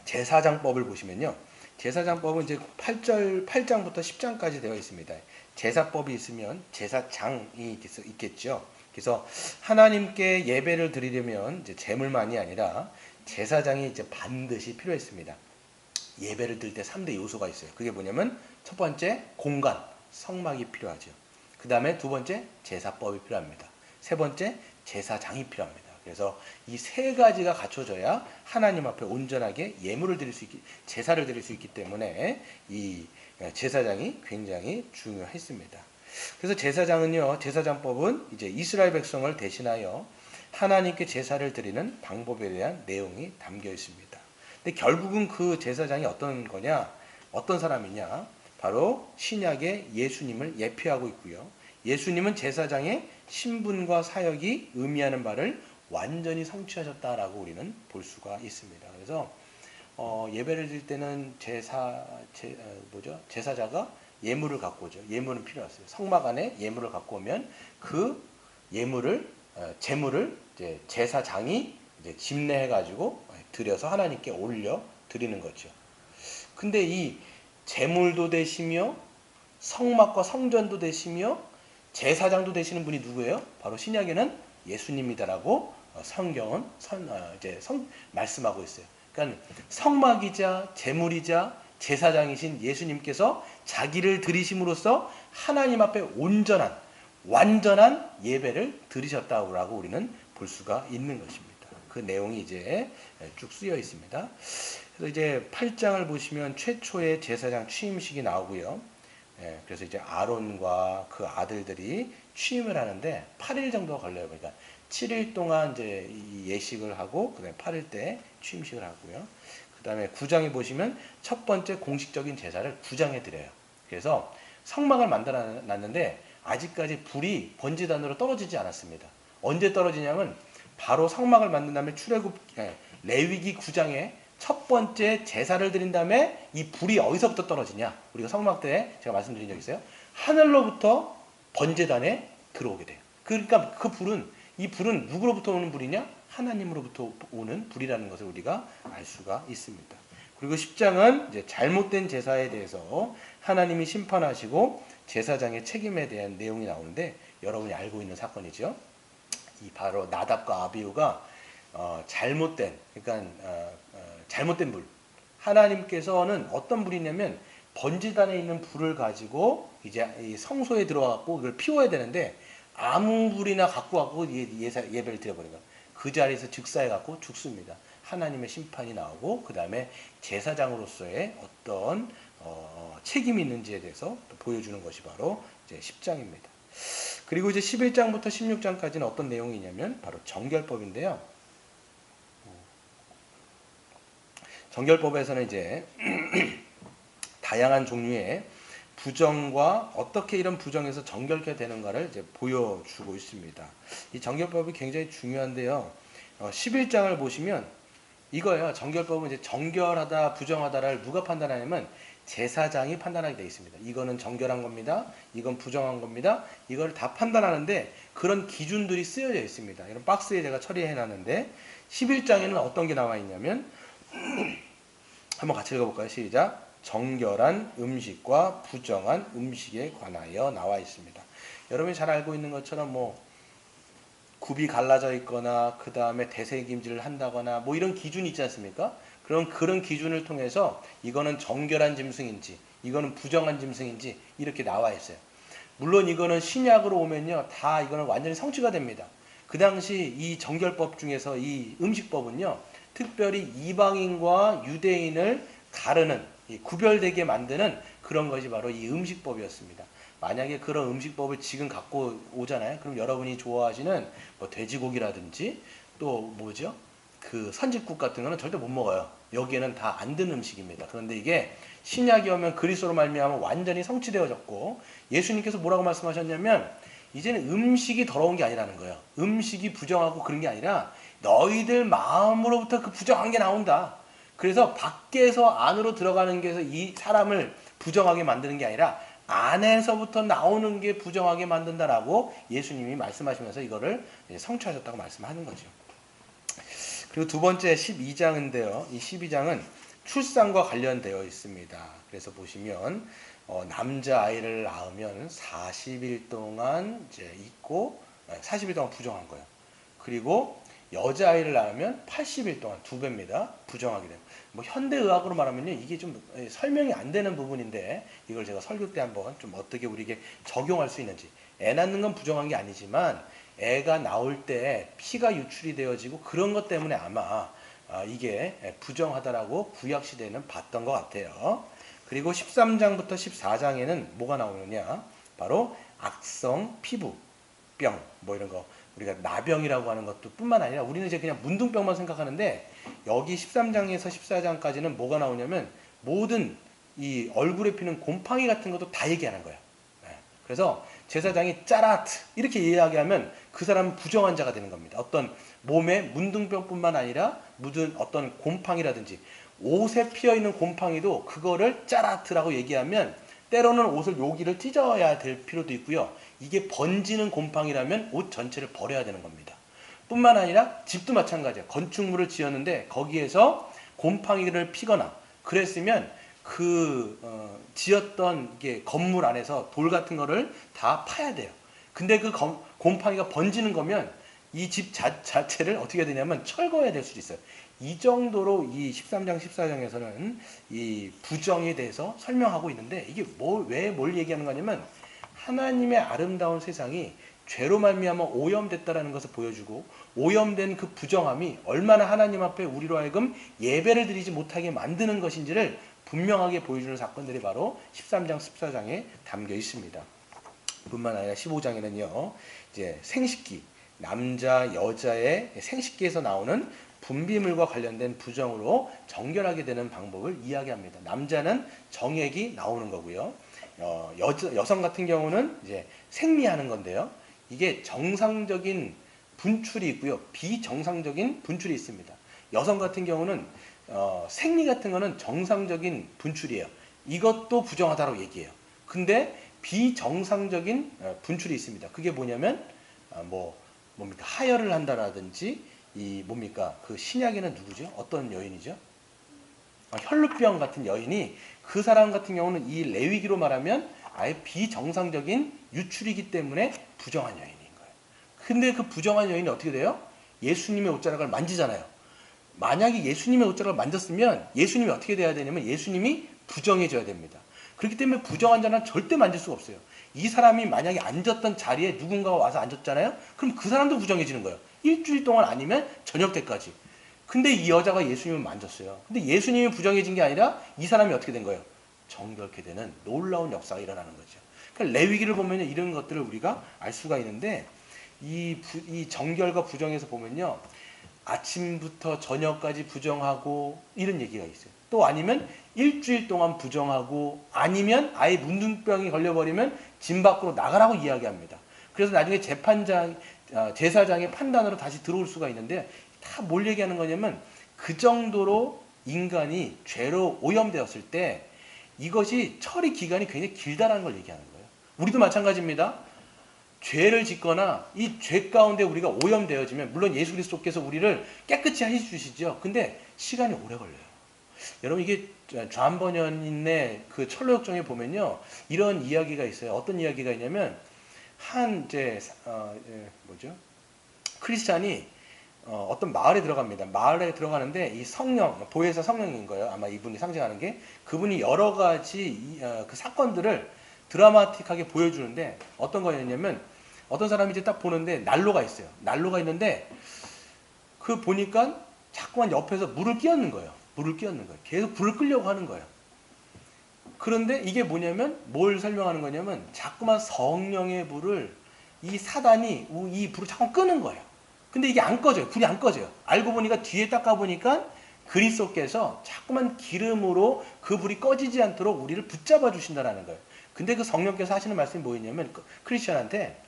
제사장법을 보시면요. 제사장법은 이제 8장부터 10장까지 되어 있습니다. 제사법이 있으면 제사장이 있겠죠. 그래서 하나님께 예배를 드리려면 이제 제물만이 아니라 제사장이 이제 반드시 필요했습니다. 예배를 드릴 때 3대 요소가 있어요. 그게 뭐냐면 첫 번째 공간, 성막이 필요하죠. 그 다음에 두 번째 제사법이 필요합니다. 세 번째 제사장이 필요합니다. 그래서 이 세 가지가 갖춰져야 하나님 앞에 온전하게 제사를 드릴 수 있기 때문에 이 제사장이 굉장히 중요했습니다. 그래서 제사장법은 이제 이스라엘 백성을 대신하여 하나님께 제사를 드리는 방법에 대한 내용이 담겨 있습니다. 근데 결국은 그 제사장이 어떤 사람이냐? 바로 신약의 예수님을 예표하고 있고요. 예수님은 제사장의 신분과 사역이 의미하는 바를 완전히 성취하셨다라고 우리는 볼 수가 있습니다. 그래서 예배를 드릴 때는 제사자가 예물을 갖고 오죠. 예물은 필요했어요. 성막 안에 예물을 갖고 오면 그 제물을 이제 제사장이 이제 집례해가지고 드려서 하나님께 올려 드리는 거죠. 근데 이 제물도 되시며 성막과 성전도 되시며 제사장도 되시는 분이 누구예요? 바로 신약에는 예수님이다라고 성경은 말씀하고 있어요. 그러니까 성막이자 제물이자 제사장이신 예수님께서 자기를 드리심으로써 하나님 앞에 완전한 예배를 드리셨다고 우리는 볼 수가 있는 것입니다. 그 내용이 이제 쭉 쓰여 있습니다. 그래서 이제 8장을 보시면 최초의 제사장 취임식이 나오고요. 그래서 이제 아론과 그 아들들이 취임을 하는데 8일 정도가 걸려요. 그러니까 7일 동안 이제 예식을 하고 그다음에 8일 때 취임식을 하고요. 그다음에 9장에 보시면 첫 번째 공식적인 제사를 9장에 드려요. 그래서 성막을 만들어 놨는데 아직까지 불이 번제단으로 떨어지지 않았습니다. 언제 떨어지냐면 바로 성막을 만든 다음에 레위기 9장에 첫 번째 제사를 드린 다음에 이 불이 어디서부터 떨어지냐? 우리가 성막 때 제가 말씀드린 적 있어요. 하늘로부터 번제단에 들어오게 돼요. 그러니까 이 불은 누구로부터 오는 불이냐? 하나님으로부터 오는 불이라는 것을 우리가 알 수가 있습니다. 그리고 10장은 이제 잘못된 제사에 대해서 하나님이 심판하시고 제사장의 책임에 대한 내용이 나오는데 여러분이 알고 있는 사건이죠. 이 바로 나답과 아비후가 잘못된 불. 하나님께서는 어떤 불이냐면 번제단에 있는 불을 가지고 이제 이 성소에 들어가고 이걸 피워야 되는데 아무 불이나 갖고 와서 예배를 드려버린 거예요. 그 자리에서 즉사해 갖고 죽습니다. 하나님의 심판이 나오고 그 다음에 제사장으로서의 어떤 책임이 있는지에 대해서 보여주는 것이 바로 이제 10장입니다. 그리고 이제 11장부터 16장까지는 어떤 내용이냐면 바로 정결법인데요. 정결법에서는 이제 다양한 종류의 부정과 어떻게 이런 부정에서 정결케 되는가를 이제 보여주고 있습니다. 이 정결법이 굉장히 중요한데요. 11장을 보시면 이거예요. 정결법은 이제 정결하다, 부정하다를 누가 판단하냐면 제사장이 판단하게 되어 있습니다. 이거는 정결한 겁니다. 이건 부정한 겁니다. 이걸 다 판단하는데 그런 기준들이 쓰여져 있습니다. 이런 박스에 제가 처리해 놨는데 11장에는 어떤 게 나와 있냐면 한번 같이 읽어볼까요? 시작. 정결한 음식과 부정한 음식에 관하여 나와 있습니다. 여러분이 잘 알고 있는 것처럼 뭐 굽이 갈라져 있거나 그 다음에 대세김질을 한다거나 뭐 이런 기준이 있지 않습니까? 그런 기준을 통해서 이거는 정결한 짐승인지 이거는 부정한 짐승인지 이렇게 나와 있어요. 물론 이거는 신약으로 오면요 다 이거는 완전히 성취가 됩니다. 그 당시 이 정결법 중에서 이 음식법은요 특별히 이방인과 유대인을 가르는 구별되게 만드는 그런 것이 바로 이 음식법이었습니다. 만약에 그런 음식법을 지금 갖고 오잖아요. 그럼 여러분이 좋아하시는 뭐 돼지고기라든지 또 뭐죠? 그 선짓국 같은 거는 절대 못 먹어요. 여기에는 다 안 든 음식입니다. 그런데 이게 신약이 오면 그리스도로 말미암아 완전히 성취되어졌고 예수님께서 뭐라고 말씀하셨냐면 이제는 음식이 더러운 게 아니라는 거예요. 음식이 부정하고 그런 게 아니라 너희들 마음으로부터 그 부정한 게 나온다. 그래서 밖에서 안으로 들어가는 게 이 사람을 부정하게 만드는 게 아니라 안에서부터 나오는 게 부정하게 만든다라고 예수님이 말씀하시면서 이거를 성취하셨다고 말씀하는 거죠. 그리고 두 번째 12장인데요. 이 12장은 출산과 관련되어 있습니다. 그래서 보시면 남자아이를 낳으면 40일 동안 이제 있고 40일 동안 부정한 거예요. 그리고 여자아이를 낳으면 80일 동안 2배입니다. 부정하게 됩니다. 뭐 현대의학으로 말하면요. 이게 좀 설명이 안 되는 부분인데 이걸 제가 설교 때 한번 좀 어떻게 우리에게 적용할 수 있는지. 애 낳는 건 부정한 게 아니지만 애가 나올 때 피가 유출이 되어지고 그런 것 때문에 아마 이게 부정하다라고 구약시대에는 봤던 것 같아요. 그리고 13장부터 14장에는 뭐가 나오느냐. 바로 악성 피부병 뭐 이런 거. 우리가 나병이라고 하는 것도 뿐만 아니라 우리는 이제 그냥 문둥병만 생각하는데 여기 13장에서 14장까지는 뭐가 나오냐면 모든 이 얼굴에 피는 곰팡이 같은 것도 다 얘기하는 거예요. 그래서 제사장이 짜라트 이렇게 이야기하면 그 사람은 부정한 자가 되는 겁니다. 어떤 몸에 문둥병뿐만 아니라 묻은 어떤 곰팡이라든지 옷에 피어있는 곰팡이도 그거를 짜라트라고 얘기하면 때로는 옷을 여기를 찢어야 될 필요도 있고요. 이게 번지는 곰팡이라면 옷 전체를 버려야 되는 겁니다. 뿐만 아니라 집도 마찬가지예요. 건축물을 지었는데 거기에서 곰팡이를 피거나 그랬으면 지었던 게 건물 안에서 돌 같은 거를 다 파야 돼요. 근데 그 곰팡이가 번지는 거면 이 집 자체를 어떻게 해야 되냐면 철거해야 될 수도 있어요. 이 정도로 이 13장, 14장에서는 이 부정에 대해서 설명하고 있는데 이게 왜 뭘 얘기하는 거냐면 하나님의 아름다운 세상이 죄로 말미암아 오염됐다라는 것을 보여주고 오염된 그 부정함이 얼마나 하나님 앞에 우리로 하여금 예배를 드리지 못하게 만드는 것인지를 분명하게 보여주는 사건들이 바로 13장, 14장에 담겨 있습니다. 뿐만 아니라 15장에는요, 이제 생식기, 남자, 여자의 생식기에서 나오는 분비물과 관련된 부정으로 정결하게 되는 방법을 이야기합니다. 남자는 정액이 나오는 거고요. 여성 같은 경우는 이제 생리하는 건데요. 이게 정상적인 분출이 있고요. 비정상적인 분출이 있습니다. 여성 같은 경우는 생리 같은 거는 정상적인 분출이에요. 이것도 부정하다고 얘기해요. 근데 비정상적인 분출이 있습니다. 그게 뭐냐면 뭡니까? 하혈을 한다라든지 그 신약에는 누구죠? 어떤 여인이죠? 혈루병 같은 여인이 그 사람 같은 경우는 이 레위기로 말하면 아예 비정상적인 유출이기 때문에 부정한 여인인 거예요. 근데 그 부정한 여인이 어떻게 돼요? 예수님의 옷자락을 만지잖아요. 만약에 예수님의 옷자락을 만졌으면 예수님이 어떻게 돼야 되냐면 예수님이 부정해져야 됩니다. 그렇기 때문에 부정한 자는 절대 만질 수가 없어요. 이 사람이 만약에 앉았던 자리에 누군가가 와서 앉았잖아요. 그럼 그 사람도 부정해지는 거예요. 일주일 동안 아니면 저녁 때까지. 근데 이 여자가 예수님을 만졌어요. 근데 예수님이 부정해진 게 아니라 이 사람이 어떻게 된 거예요? 정결케 되는 놀라운 역사가 일어나는 거죠. 그러니까 레위기를 보면 이런 것들을 우리가 알 수가 있는데 이 정결과 부정에서 보면요. 아침부터 저녁까지 부정하고 이런 얘기가 있어요. 또 아니면 일주일 동안 부정하고 아니면 아예 문둥병이 걸려버리면 집 밖으로 나가라고 이야기합니다. 그래서 나중에 제사장의 판단으로 다시 들어올 수가 있는데 다 뭘 얘기하는 거냐면 그 정도로 인간이 죄로 오염되었을 때 이것이 처리 기간이 굉장히 길다라는 걸 얘기하는 거예요. 우리도 마찬가지입니다. 죄를 짓거나 이 죄 가운데 우리가 오염되어지면 물론 예수 그리스도께서 우리를 깨끗이 해주시죠. 근데 시간이 오래 걸려요. 여러분 이게 좌한번연인의 그 철로역정에 보면요 이런 이야기가 있어요. 어떤 이야기가 있냐면 한 크리스찬이 어떤 마을에 들어갑니다. 마을에 들어가는데 이 성령, 보혜사 성령인 거예요. 아마 이분이 상징하는 게 그분이 여러 가지 그 사건들을 드라마틱하게 보여주는데 어떤 거였냐면 어떤 사람이 이제 딱 보는데 난로가 있어요. 난로가 있는데 그 보니까 자꾸만 옆에서 물을 끼얹는 거예요. 물을 끼얹는 거예요. 계속 불을 끄려고 하는 거예요. 그런데 이게 뭐냐면 뭘 설명하는 거냐면 자꾸만 성령의 불을 이 사단이 이 불을 자꾸 끄는 거예요. 근데 이게 안 꺼져요. 불이 안 꺼져요. 알고 보니까 뒤에 닦아 보니까 그리스도께서 자꾸만 기름으로 그 불이 꺼지지 않도록 우리를 붙잡아 주신다라는 거예요. 근데 그 성령께서 하시는 말씀이 뭐였냐면 크리스천한테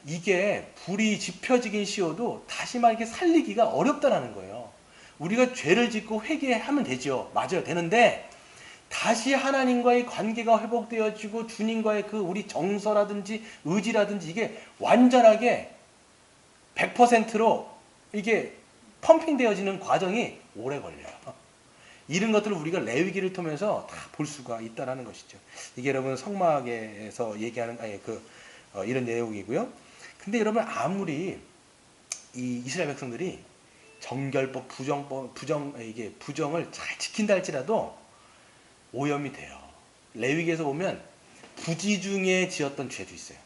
이게 불이 지펴지긴 쉬워도 다시 막 이렇게 살리기가 어렵다라는 거예요. 우리가 죄를 짓고 회개하면 되죠. 맞아요. 되는데 다시 하나님과의 관계가 회복되어지고 주님과의 그 우리 정서라든지 의지라든지 이게 완전하게 100%로 이게 펌핑되어지는 과정이 오래 걸려요. 이런 것들을 우리가 레위기를 통해서 다 볼 수가 있다는 것이죠. 이게 여러분 성막에서 얘기하는 이런 내용이고요. 근데 여러분 아무리 이 이스라엘 백성들이 정결법, 부정을 잘 지킨다 할지라도 오염이 돼요. 레위기에서 보면 부지 중에 지었던 죄도 있어요.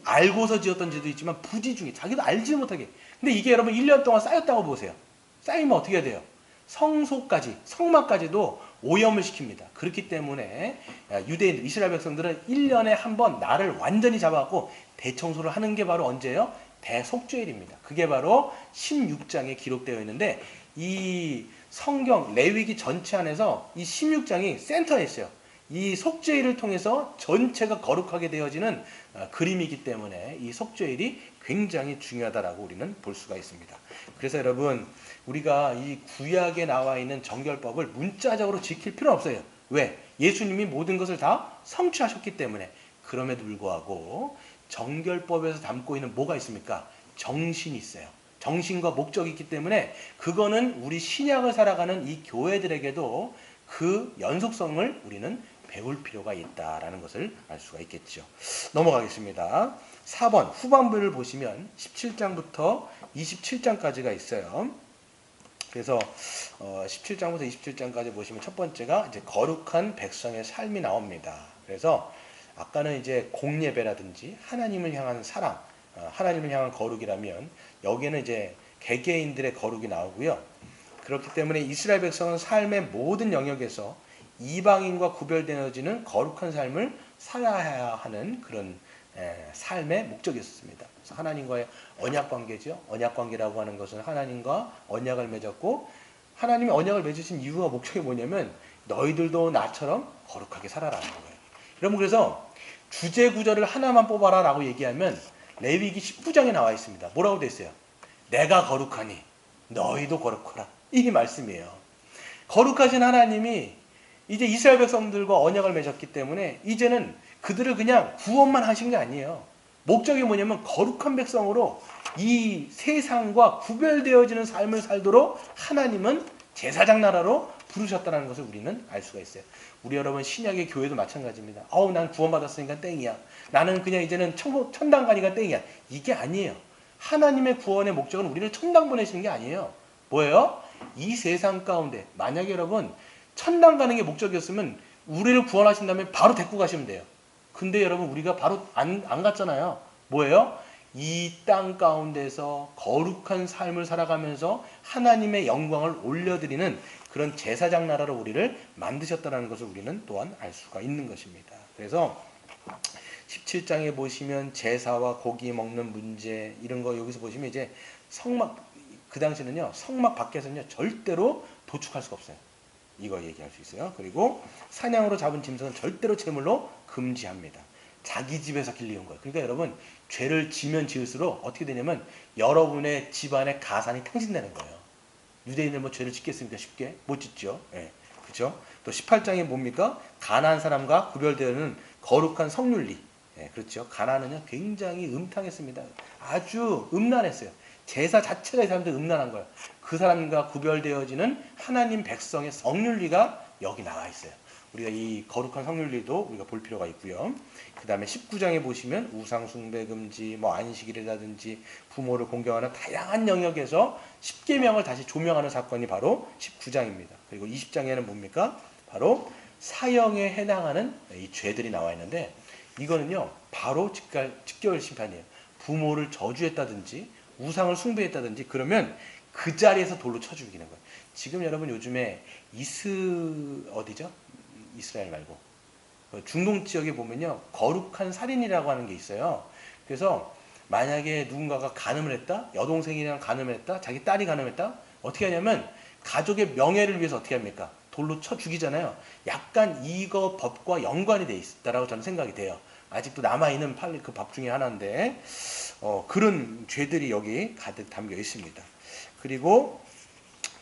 알고서 지었던 죄도 있지만 부지 중에 자기도 알지 못하게. 근데 이게 여러분 1년 동안 쌓였다고 보세요. 쌓이면 어떻게 해야 돼요? 성소까지, 성막까지도 오염을 시킵니다. 그렇기 때문에 유대인들, 이스라엘 백성들은 1년에 한 번 나를 완전히 잡아갖고 대청소를 하는 게 바로 언제예요? 대속죄일입니다. 그게 바로 16장에 기록되어 있는데 이 성경 레위기 전체 안에서 이 16장이 센터에 있어요. 이 속죄일을 통해서 전체가 거룩하게 되어지는 그림이기 때문에 이 속죄일이 굉장히 중요하다라고 우리는 볼 수가 있습니다. 그래서 여러분 우리가 이 구약에 나와 있는 정결법을 문자적으로 지킬 필요는 없어요. 왜? 예수님이 모든 것을 다 성취하셨기 때문에. 그럼에도 불구하고 정결법에서 담고 있는 뭐가 있습니까? 정신이 있어요. 정신과 목적이 있기 때문에 그거는 우리 신약을 살아가는 이 교회들에게도 그 연속성을 우리는 배울 필요가 있다라는 것을 알 수가 있겠죠. 넘어가겠습니다. 4번 후반부를 보시면 17장부터 27장까지가 있어요. 그래서 17장부터 27장까지 보시면 첫 번째가 이제 거룩한 백성의 삶이 나옵니다. 그래서 아까는 이제 공예배라든지 하나님을 향한 사랑, 하나님을 향한 거룩이라면 여기에는 이제 개개인들의 거룩이 나오고요. 그렇기 때문에 이스라엘 백성은 삶의 모든 영역에서 이방인과 구별되어지는 거룩한 삶을 살아야 하는 그런 삶의 목적이었습니다. 그래서 하나님과의 언약 관계죠. 언약 관계라고 하는 것은 하나님과 언약을 맺었고 하나님이 언약을 맺으신 이유와 목적이 뭐냐면 너희들도 나처럼 거룩하게 살아라는 거예요. 여러분 그래서 주제 구절을 하나만 뽑아라 라고 얘기하면 레위기 19장에 나와 있습니다. 뭐라고 되어 있어요? 내가 거룩하니 너희도 거룩하라. 이 말씀이에요. 거룩하신 하나님이 이제 이스라엘 백성들과 언약을 맺었기 때문에 이제는 그들을 그냥 구원만 하신 게 아니에요. 목적이 뭐냐면 거룩한 백성으로 이 세상과 구별되어지는 삶을 살도록 하나님은 제사장 나라로 부르셨다는 것을 우리는 알 수가 있어요. 우리 여러분 신약의 교회도 마찬가지입니다. 난 구원받았으니까 땡이야. 나는 그냥 이제는 천당 가니까 땡이야. 이게 아니에요. 하나님의 구원의 목적은 우리를 천당 보내시는 게 아니에요. 뭐예요? 이 세상 가운데 만약에 여러분 천당 가는 게 목적이었으면 우리를 구원하신 다음에 바로 데리고 가시면 돼요. 근데 여러분 우리가 바로 안 갔잖아요. 뭐예요? 이 땅 가운데서 거룩한 삶을 살아가면서 하나님의 영광을 올려드리는 그런 제사장 나라로 우리를 만드셨다는 것을 우리는 또한 알 수가 있는 것입니다. 그래서 17장에 보시면 제사와 고기 먹는 문제 이런 거 여기서 보시면 이제 성막 그 당시는요 성막 밖에서는요 절대로 도축할 수가 없어요. 이거 얘기할 수 있어요. 그리고 사냥으로 잡은 짐승은 절대로 제물로 금지합니다. 자기 집에서 길리운 거예요. 그러니까 여러분 죄를 지면 지을수록 어떻게 되냐면 여러분의 집안의 가산이 탕진되는 거예요. 유대인들 뭐 죄를 짓겠습니까? 쉽게 못 짓죠. 예, 그렇죠? 또 18장에 뭡니까? 가난한 사람과 구별되는 거룩한 성윤리. 예, 그렇죠. 가난은요 굉장히 음탕했습니다. 아주 음란했어요. 제사 자체가 이 사람들 음란한 거예요. 그 사람과 구별되어지는 하나님 백성의 성윤리가 여기 나와 있어요. 우리가 이 거룩한 성윤리도 우리가 볼 필요가 있고요. 그 다음에 19장에 보시면 우상 숭배 금지, 뭐 안식일이라든지 부모를 공경하는 다양한 영역에서 10계명을 다시 조명하는 사건이 바로 19장입니다. 그리고 20장에는 뭡니까? 바로 사형에 해당하는 이 죄들이 나와 있는데 이거는요 바로 직결 심판이에요. 부모를 저주했다든지 우상을 숭배했다든지 그러면 그 자리에서 돌로 쳐 죽이는 거예요. 지금 여러분 요즘에 어디죠? 이스라엘 말고 중동 지역에 보면요 거룩한 살인이라고 하는 게 있어요. 그래서 만약에 누군가가 간음을 했다, 여동생이랑 간음을 했다, 자기 딸이 간음했다, 어떻게 하냐면 가족의 명예를 위해서 어떻게 합니까? 돌로 쳐 죽이잖아요. 약간 이거 법과 연관이 돼 있다라고 저는 생각이 돼요. 아직도 남아있는 그 법 중에 하나인데 그런 죄들이 여기 가득 담겨 있습니다. 그리고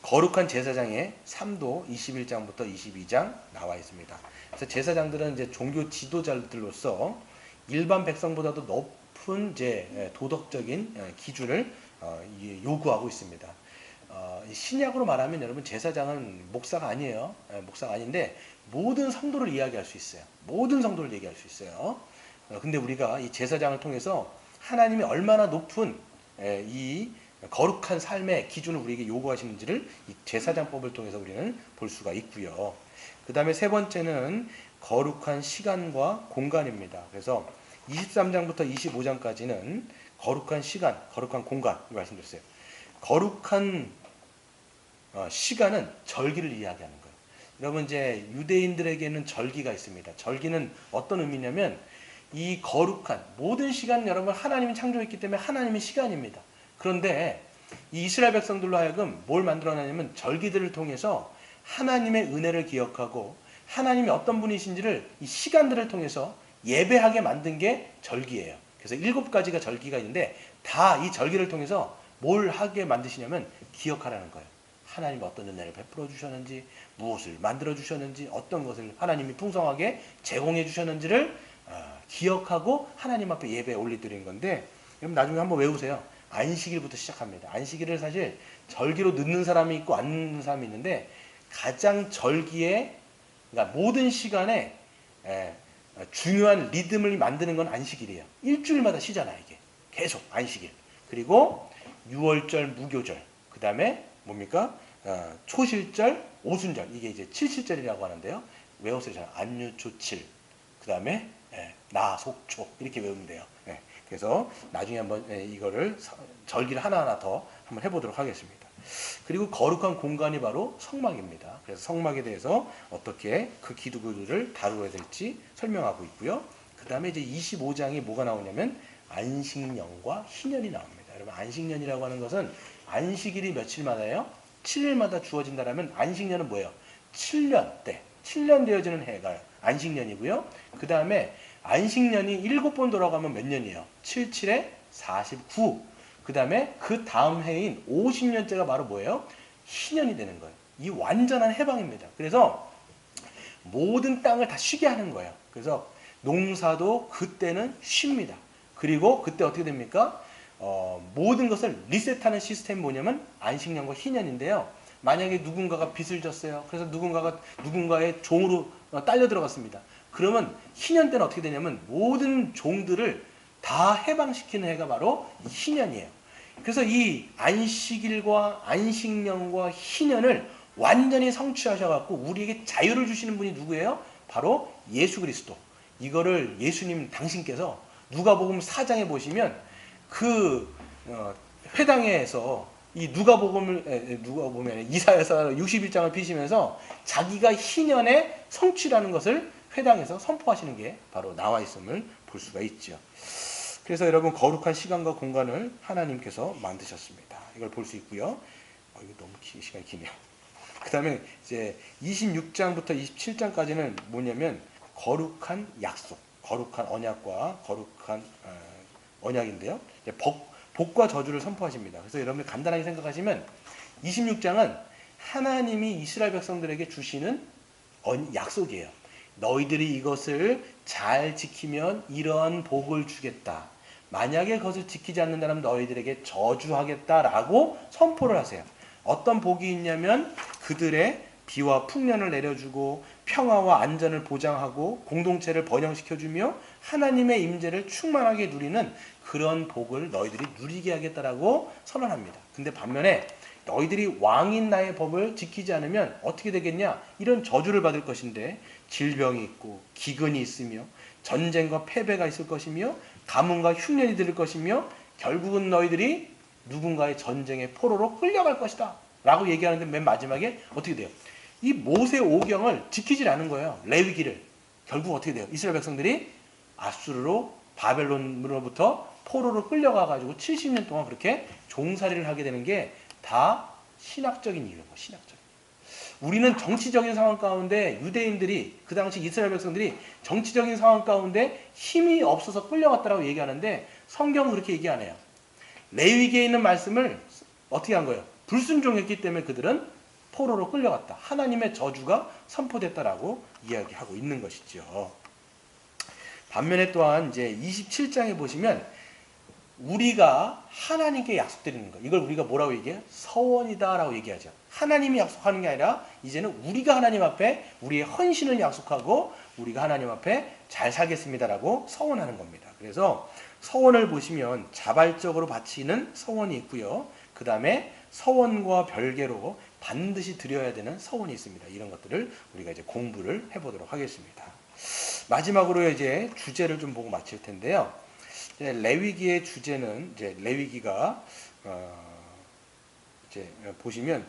거룩한 제사장의 3도 21장부터 22장 나와 있습니다. 그래서 제사장들은 이제 종교 지도자들로서 일반 백성보다도 높은 이제 도덕적인 기준을 요구하고 있습니다. 신약으로 말하면 여러분 제사장은 목사가 아니에요. 목사가 아닌데 모든 성도를 이야기할 수 있어요. 모든 성도를 얘기할 수 있어요. 근데 우리가 이 제사장을 통해서 하나님이 얼마나 높은 이 거룩한 삶의 기준을 우리에게 요구하시는지를 이 제사장법을 통해서 우리는 볼 수가 있고요. 그 다음에 세 번째는 거룩한 시간과 공간입니다. 그래서 23장부터 25장까지는 거룩한 시간, 거룩한 공간 말씀드렸어요. 거룩한 시간은 절기를 이야기하는 거예요. 여러분 이제 유대인들에게는 절기가 있습니다. 절기는 어떤 의미냐면 이 거룩한 모든 시간은 여러분 하나님이 창조했기 때문에 하나님의 시간입니다. 그런데 이 이스라엘 백성들로 하여금 뭘 만들어내냐면 절기들을 통해서 하나님의 은혜를 기억하고 하나님이 어떤 분이신지를 이 시간들을 통해서 예배하게 만든 게 절기예요. 그래서 7가지가 절기가 있는데 다 이 절기를 통해서 뭘 하게 만드시냐면 기억하라는 거예요. 하나님이 어떤 은혜를 베풀어 주셨는지, 무엇을 만들어 주셨는지, 어떤 것을 하나님이 풍성하게 제공해 주셨는지를 기억하고 하나님 앞에 예배에 올려드리는 건데 여러분 나중에 한번 외우세요. 안식일부터 시작합니다. 안식일을 사실 절기로 넣는 사람이 있고 안 넣는 사람이 있는데 가장 절기에 그러니까 모든 시간에 중요한 리듬을 만드는 건 안식일이에요. 일주일마다 쉬잖아요. 이게 계속 안식일. 그리고 유월절, 무교절. 그 다음에 뭡니까? 초실절, 오순절. 이게 이제 칠실절이라고 하는데요. 외우세요. 안유초칠. 그 다음에 나, 속초 이렇게 외우면 돼요. 그래서 나중에 한번 이거를 절기를 하나하나 더 한번 해보도록 하겠습니다. 그리고 거룩한 공간이 바로 성막입니다. 그래서 성막에 대해서 어떻게 그 기도를 다루어야 될지 설명하고 있고요. 그 다음에 이제 25장이 뭐가 나오냐면 안식년과 희년이 나옵니다. 여러분 안식년이라고 하는 것은 안식일이 며칠마다요? 7일마다 주어진다라면 안식년은 뭐예요? 7년 때 7년 되어지는 해가 안식년이고요. 그 다음에 안식년이 7번 돌아가면 몇 년이에요? 7, 7에 49. 그 다음에 그 다음 해인 50년째가 바로 뭐예요? 희년이 되는 거예요. 이 완전한 해방입니다. 그래서 모든 땅을 다 쉬게 하는 거예요. 그래서 농사도 그때는 쉽니다. 그리고 그때 어떻게 됩니까? 모든 것을 리셋하는 시스템이 뭐냐면 안식년과 희년인데요. 만약에 누군가가 빚을 졌어요. 그래서 누군가가 누군가의 종으로 딸려 들어갔습니다. 그러면 희년 때는 어떻게 되냐면 모든 종들을 다 해방시키는 해가 바로 이 희년이에요. 그래서 이 안식일과 안식년과 희년을 완전히 성취하셔갖고 우리에게 자유를 주시는 분이 누구예요? 바로 예수 그리스도. 이거를 예수님 당신께서 누가복음 4장에 보시면 그 회당에서 이 누가복음을 이사야서 61장을 피시면서 자기가 희년의 성취라는 것을 회당에서 선포하시는 게 바로 나와 있음을 볼 수가 있죠. 그래서 여러분 거룩한 시간과 공간을 하나님께서 만드셨습니다. 이걸 볼 수 있고요. 이거 너무 시간이 기네요. 그 다음에 이제 26장부터 27장까지는 뭐냐면 거룩한 약속, 거룩한 언약과 거룩한 언약인데요. 이제 복과 저주를 선포하십니다. 그래서 여러분들 간단하게 생각하시면 26장은 하나님이 이스라엘 백성들에게 주시는 약속이에요. 너희들이 이것을 잘 지키면 이런 복을 주겠다. 만약에 그것을 지키지 않는다면 너희들에게 저주하겠다라고 선포를 하세요. 어떤 복이 있냐면 그들의 비와 풍년을 내려주고 평화와 안전을 보장하고 공동체를 번영시켜주며 하나님의 임재를 충만하게 누리는 그런 복을 너희들이 누리게 하겠다라고 선언합니다. 근데 반면에 너희들이 왕인 나의 법을 지키지 않으면 어떻게 되겠냐? 이런 저주를 받을 것인데 질병이 있고 기근이 있으며 전쟁과 패배가 있을 것이며 가뭄과 흉년이 들을 것이며 결국은 너희들이 누군가의 전쟁의 포로로 끌려갈 것이다 라고 얘기하는데 맨 마지막에 어떻게 돼요? 이 모세 오경을 지키질 않은 거예요. 레위기를. 결국 어떻게 돼요? 이스라엘 백성들이 아수르로 바벨론으로부터 포로로 끌려가가지고 70년 동안 그렇게 종살이를 하게 되는 게 다 신학적인 이유예요. 신학적. 우리는 정치적인 상황 가운데 유대인들이 그 당시 이스라엘 백성들이 정치적인 상황 가운데 힘이 없어서 끌려갔다라고 얘기하는데 성경은 그렇게 얘기 안 해요. 레위기에 있는 말씀을 어떻게 한 거예요? 불순종했기 때문에 그들은 포로로 끌려갔다. 하나님의 저주가 선포됐다라고 이야기하고 있는 것이죠. 반면에 또한 이제 27장에 보시면 우리가 하나님께 약속드리는 것. 이걸 우리가 뭐라고 얘기해요? 서원이다라고 얘기하죠. 하나님이 약속하는 게 아니라 이제는 우리가 하나님 앞에 우리의 헌신을 약속하고 우리가 하나님 앞에 잘 살겠습니다라고 서원하는 겁니다. 그래서 서원을 보시면 자발적으로 바치는 서원이 있고요. 그 다음에 서원과 별개로 반드시 드려야 되는 서원이 있습니다. 이런 것들을 우리가 이제 공부를 해보도록 하겠습니다. 마지막으로 이제 주제를 좀 보고 마칠 텐데요. 이제 레위기의 주제는 이제 레위기가 이제 보시면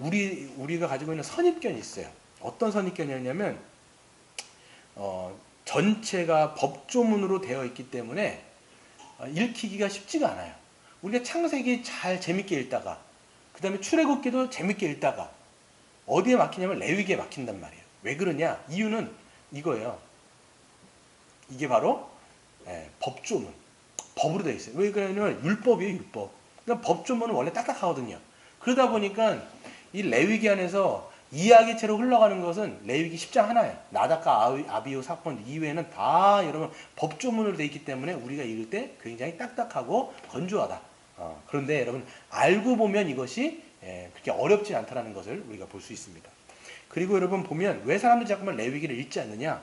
우리가 가지고 있는 선입견이 있어요. 어떤 선입견이었냐면 전체가 법조문으로 되어 있기 때문에 읽히기가 쉽지가 않아요. 우리가 창세기 잘 재밌게 읽다가 그 다음에 출애굽기도 재밌게 읽다가 어디에 막히냐면 레위기에 막힌단 말이에요. 왜 그러냐? 이유는 이거예요. 이게 바로 법조문, 법으로 되어 있어요. 왜 그러냐면 율법이에요, 율법. 그러니까 법조문은 원래 딱딱하거든요. 그러다 보니까 이 레위기 안에서 이야기체로 흘러가는 것은 레위기 10장 하나예요. 나답과 아비후 사건 이외에는 다 여러분 법조문으로 되어 있기 때문에 우리가 읽을 때 굉장히 딱딱하고 건조하다. 그런데 여러분 알고 보면 이것이 그렇게 어렵지 않다는 것을 우리가 볼 수 있습니다. 그리고 여러분 보면 왜 사람들이 자꾸만 레위기를 읽지 않느냐?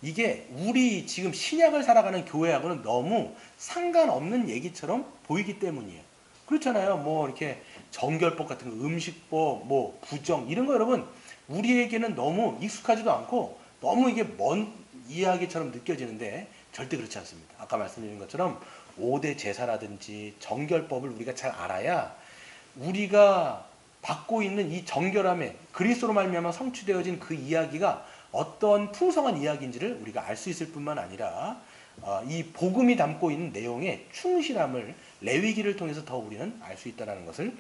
이게 우리 지금 신약을 살아가는 교회하고는 너무 상관없는 얘기처럼 보이기 때문이에요. 그렇잖아요. 뭐 이렇게 정결법 같은 거, 음식법, 뭐 부정 이런 거 여러분 우리에게는 너무 익숙하지도 않고 너무 이게 먼 이야기처럼 느껴지는데 절대 그렇지 않습니다. 아까 말씀드린 것처럼 5대 제사라든지 정결법을 우리가 잘 알아야 우리가 받고 있는 이 정결함에 그리스도로 말미암아 성취되어진 그 이야기가 어떤 풍성한 이야기인지를 우리가 알 수 있을 뿐만 아니라 이 복음이 담고 있는 내용의 충실함을 레위기를 통해서 더 우리는 알 수 있다는 것을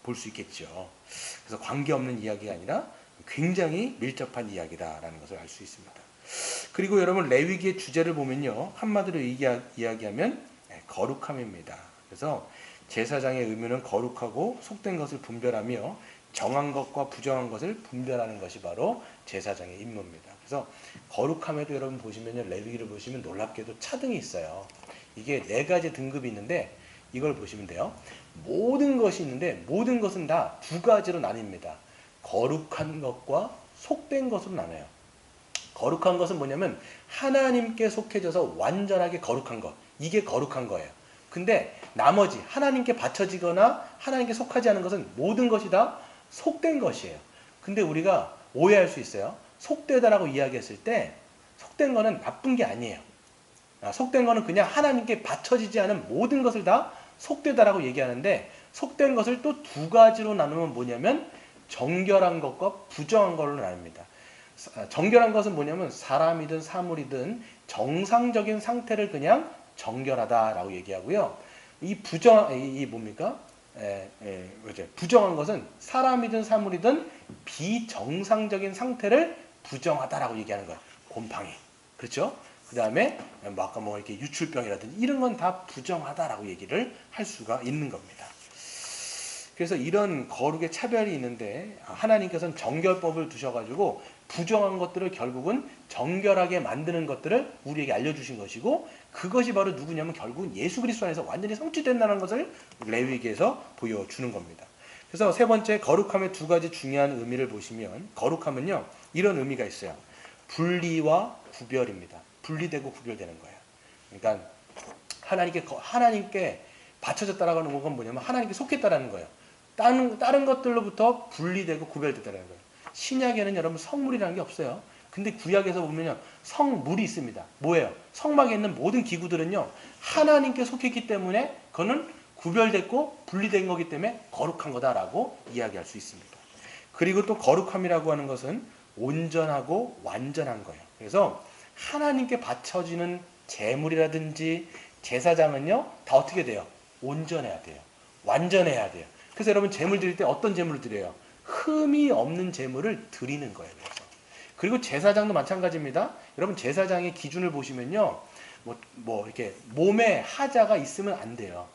볼 수 있겠죠. 그래서 관계없는 이야기가 아니라 굉장히 밀접한 이야기다라는 것을 알 수 있습니다. 그리고 여러분 레위기의 주제를 보면요. 한마디로 이야기하면 거룩함입니다. 그래서 제사장의 의무는 거룩하고 속된 것을 분별하며 정한 것과 부정한 것을 분별하는 것이 바로 제사장의 임무입니다. 그래서 거룩함에도 여러분 보시면요. 레위기를 보시면 놀랍게도 차등이 있어요. 이게 4가지 등급이 있는데 이걸 보시면 돼요. 모든 것이 있는데 모든 것은 다 2가지로 나뉩니다. 거룩한 것과 속된 것으로 나눠요. 거룩한 것은 뭐냐면 하나님께 속해져서 완전하게 거룩한 것. 이게 거룩한 거예요. 근데 나머지 하나님께 바쳐지거나 하나님께 속하지 않은 것은 모든 것이 다 속된 것이에요. 근데 우리가 오해할 수 있어요. 속되다라고 이야기했을 때 속된 거는 나쁜 게 아니에요. 속된 거는 그냥 하나님께 바쳐지지 않은 모든 것을 다 속되다라고 얘기하는데 속된 것을 또 2가지로 나누면 뭐냐면 정결한 것과 부정한 걸로 나눕니다. 정결한 것은 뭐냐면 사람이든 사물이든 정상적인 상태를 그냥 정결하다라고 얘기하고요. 이 뭡니까? 부정한 것은 사람이든 사물이든 비정상적인 상태를 부정하다라고 얘기하는 거야. 곰팡이. 그렇죠? 그 다음에 아까 이렇게 유출병이라든지 이런 건 다 부정하다라고 얘기를 할 수가 있는 겁니다. 그래서 이런 거룩의 차별이 있는데 하나님께서는 정결법을 두셔가지고 부정한 것들을 결국은 정결하게 만드는 것들을 우리에게 알려주신 것이고, 그것이 바로 누구냐면 결국은 예수 그리스도 안에서 완전히 성취된다는 것을 레위기에서 보여주는 겁니다. 그래서 세 번째, 거룩함의 두 가지 중요한 의미를 보시면, 거룩함은요 이런 의미가 있어요. 분리와 구별입니다. 분리되고 구별되는 거예요. 그러니까 하나님께 바쳐졌다라는 건 뭐냐면 하나님께 속했다라는 거예요. 다른 것들로부터 분리되고 구별됐다는 거예요. 신약에는 여러분 성물이라는 게 없어요. 근데 구약에서 보면요 성물이 있습니다. 뭐예요? 성막에 있는 모든 기구들은요 하나님께 속했기 때문에 그거는 구별됐고 분리된 거기 때문에 거룩한 거다라고 이야기할 수 있습니다. 그리고 또 거룩함이라고 하는 것은 온전하고 완전한 거예요. 그래서 하나님께 바쳐지는 제물이라든지 제사장은요 다 어떻게 돼요? 온전해야 돼요. 완전해야 돼요. 그래서 여러분 제물 드릴 때 어떤 제물을 드려요? 흠이 없는 제물을 드리는 거예요. 그리고 제사장도 마찬가지입니다. 여러분 제사장의 기준을 보시면요, 이렇게 몸에 하자가 있으면 안 돼요.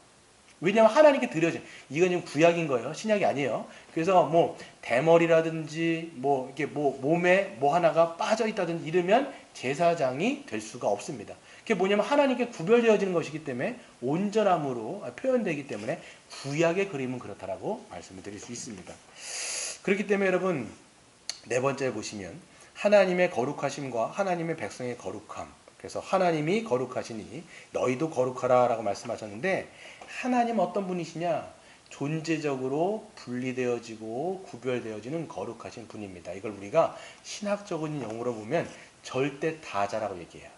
왜냐하면 하나님께 드려진, 이건 지금 구약인 거예요. 신약이 아니에요. 그래서 대머리라든지 이렇게 몸에 하나가 빠져 있다든지 이러면 제사장이 될 수가 없습니다. 그게 뭐냐면 하나님께 구별되어지는 것이기 때문에 온전함으로 표현되기 때문에 구약의 그림은 그렇다라고 말씀을 드릴 수 있습니다. 그렇기 때문에 여러분 네 번째 보시면 하나님의 거룩하심과 하나님의 백성의 거룩함. 그래서 하나님이 거룩하시니 너희도 거룩하라 라고 말씀하셨는데, 하나님 어떤 분이시냐? 존재적으로 분리되어지고 구별되어지는 거룩하신 분입니다. 이걸 우리가 신학적인 용어로 보면 절대 다자라고 얘기해요.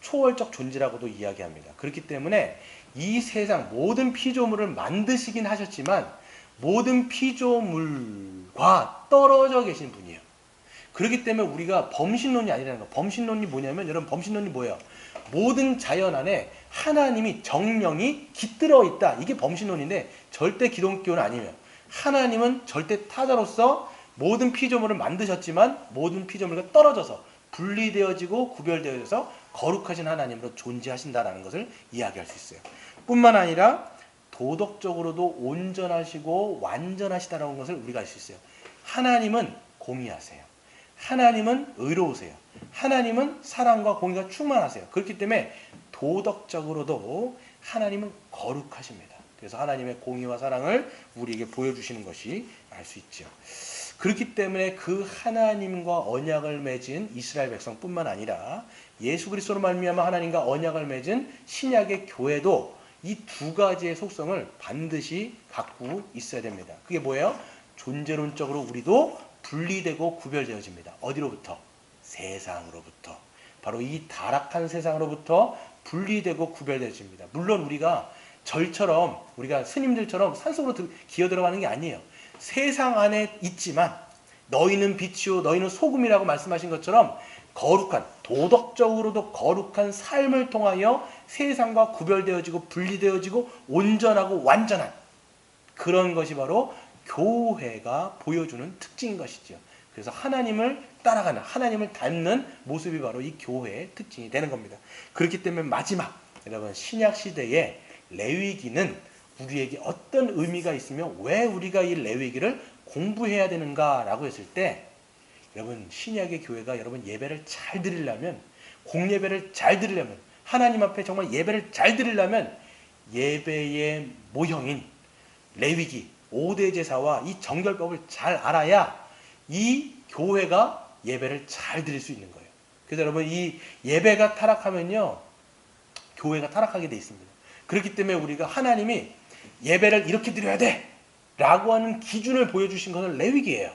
초월적 존재라고도 이야기합니다. 그렇기 때문에 이 세상 모든 피조물을 만드시긴 하셨지만 모든 피조물과 떨어져 계신 분이에요. 그렇기 때문에 우리가 범신론이 아니라는 거. 범신론이 뭐냐면, 여러분 범신론이 뭐예요? 모든 자연 안에 하나님이 정령이 깃들어 있다. 이게 범신론인데 절대 기독교는 아니에요. 하나님은 절대 타자로서 모든 피조물을 만드셨지만 모든 피조물과 떨어져서 분리되어지고 구별되어져서 거룩하신 하나님으로 존재하신다라는 것을 이야기할 수 있어요. 뿐만 아니라 도덕적으로도 온전하시고 완전하시다라는 것을 우리가 알 수 있어요. 하나님은 공의하세요. 하나님은 의로우세요. 하나님은 사랑과 공의가 충만하세요. 그렇기 때문에 도덕적으로도 하나님은 거룩하십니다. 그래서 하나님의 공의와 사랑을 우리에게 보여주시는 것이 알 수 있죠. 그렇기 때문에 그 하나님과 언약을 맺은 이스라엘 백성뿐만 아니라 예수 그리스도로 말미암아 하나님과 언약을 맺은 신약의 교회도 이 두 가지의 속성을 반드시 갖고 있어야 됩니다. 그게 뭐예요? 존재론적으로 우리도 분리되고 구별되어집니다. 어디로부터? 세상으로부터. 바로 이 타락한 세상으로부터 분리되고 구별되어집니다. 물론 우리가 절처럼, 우리가 스님들처럼 산속으로 기어 들어가는 게 아니에요. 세상 안에 있지만 너희는 빛이요 너희는 소금이라고 말씀하신 것처럼 거룩한, 도덕적으로도 거룩한 삶을 통하여 세상과 구별되어지고 분리되어지고 온전하고 완전한 그런 것이 바로 교회가 보여주는 특징인 것이죠. 그래서 하나님을 따라가는, 하나님을 닮는 모습이 바로 이 교회의 특징이 되는 겁니다. 그렇기 때문에 마지막, 여러분 신약 시대의 레위기는 우리에게 어떤 의미가 있으며 왜 우리가 이 레위기를 공부해야 되는가라고 했을 때, 여러분 신약의 교회가 여러분 예배를 잘 드리려면, 공예배를 잘 드리려면, 하나님 앞에 정말 예배를 잘 드리려면 예배의 모형인 레위기 5대 제사와 이 정결법을 잘 알아야 이 교회가 예배를 잘 드릴 수 있는 거예요. 그래서 여러분 이 예배가 타락하면요 교회가 타락하게 돼 있습니다. 그렇기 때문에 우리가 하나님이 예배를 이렇게 드려야 돼 라고 하는 기준을 보여주신 것은 레위기예요.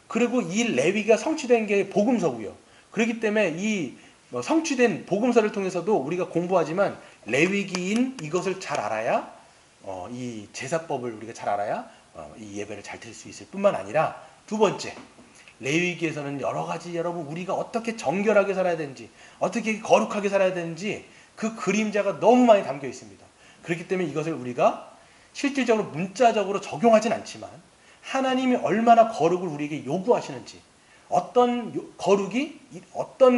그리고 이 레위기가 성취된 게 복음서고요. 그렇기 때문에 이 성취된 복음서를 통해서도 우리가 공부하지만 레위기인 이것을 잘 알아야 이 제사법을 우리가 잘 알아야 이 예배를 잘 드릴 수 있을 뿐만 아니라, 두 번째, 레위기에서는 여러 가지 여러분 우리가 어떻게 정결하게 살아야 되는지, 어떻게 거룩하게 살아야 되는지 그 그림자가 너무 많이 담겨 있습니다. 그렇기 때문에 이것을 우리가 실질적으로 문자적으로 적용하진 않지만 하나님이 얼마나 거룩을 우리에게 요구하시는지, 어떤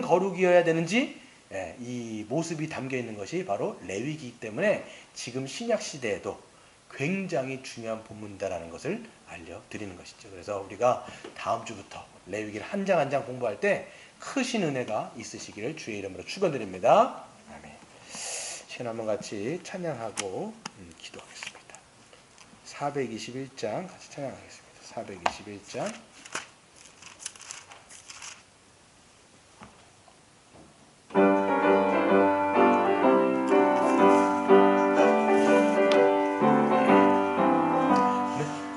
거룩이어야 되는지 이 모습이 담겨 있는 것이 바로 레위기이기 때문에 지금 신약 시대에도 굉장히 중요한 본문이다라는 것을 알려드리는 것이죠. 그래서 우리가 다음 주부터 레위기를 한 장 한 장 공부할 때 크신 은혜가 있으시기를 주의 이름으로 축원드립니다. 아멘. 시간 한번 같이 찬양하고 기도하겠습니다. 421장 같이 찬양하겠습니다. 421장.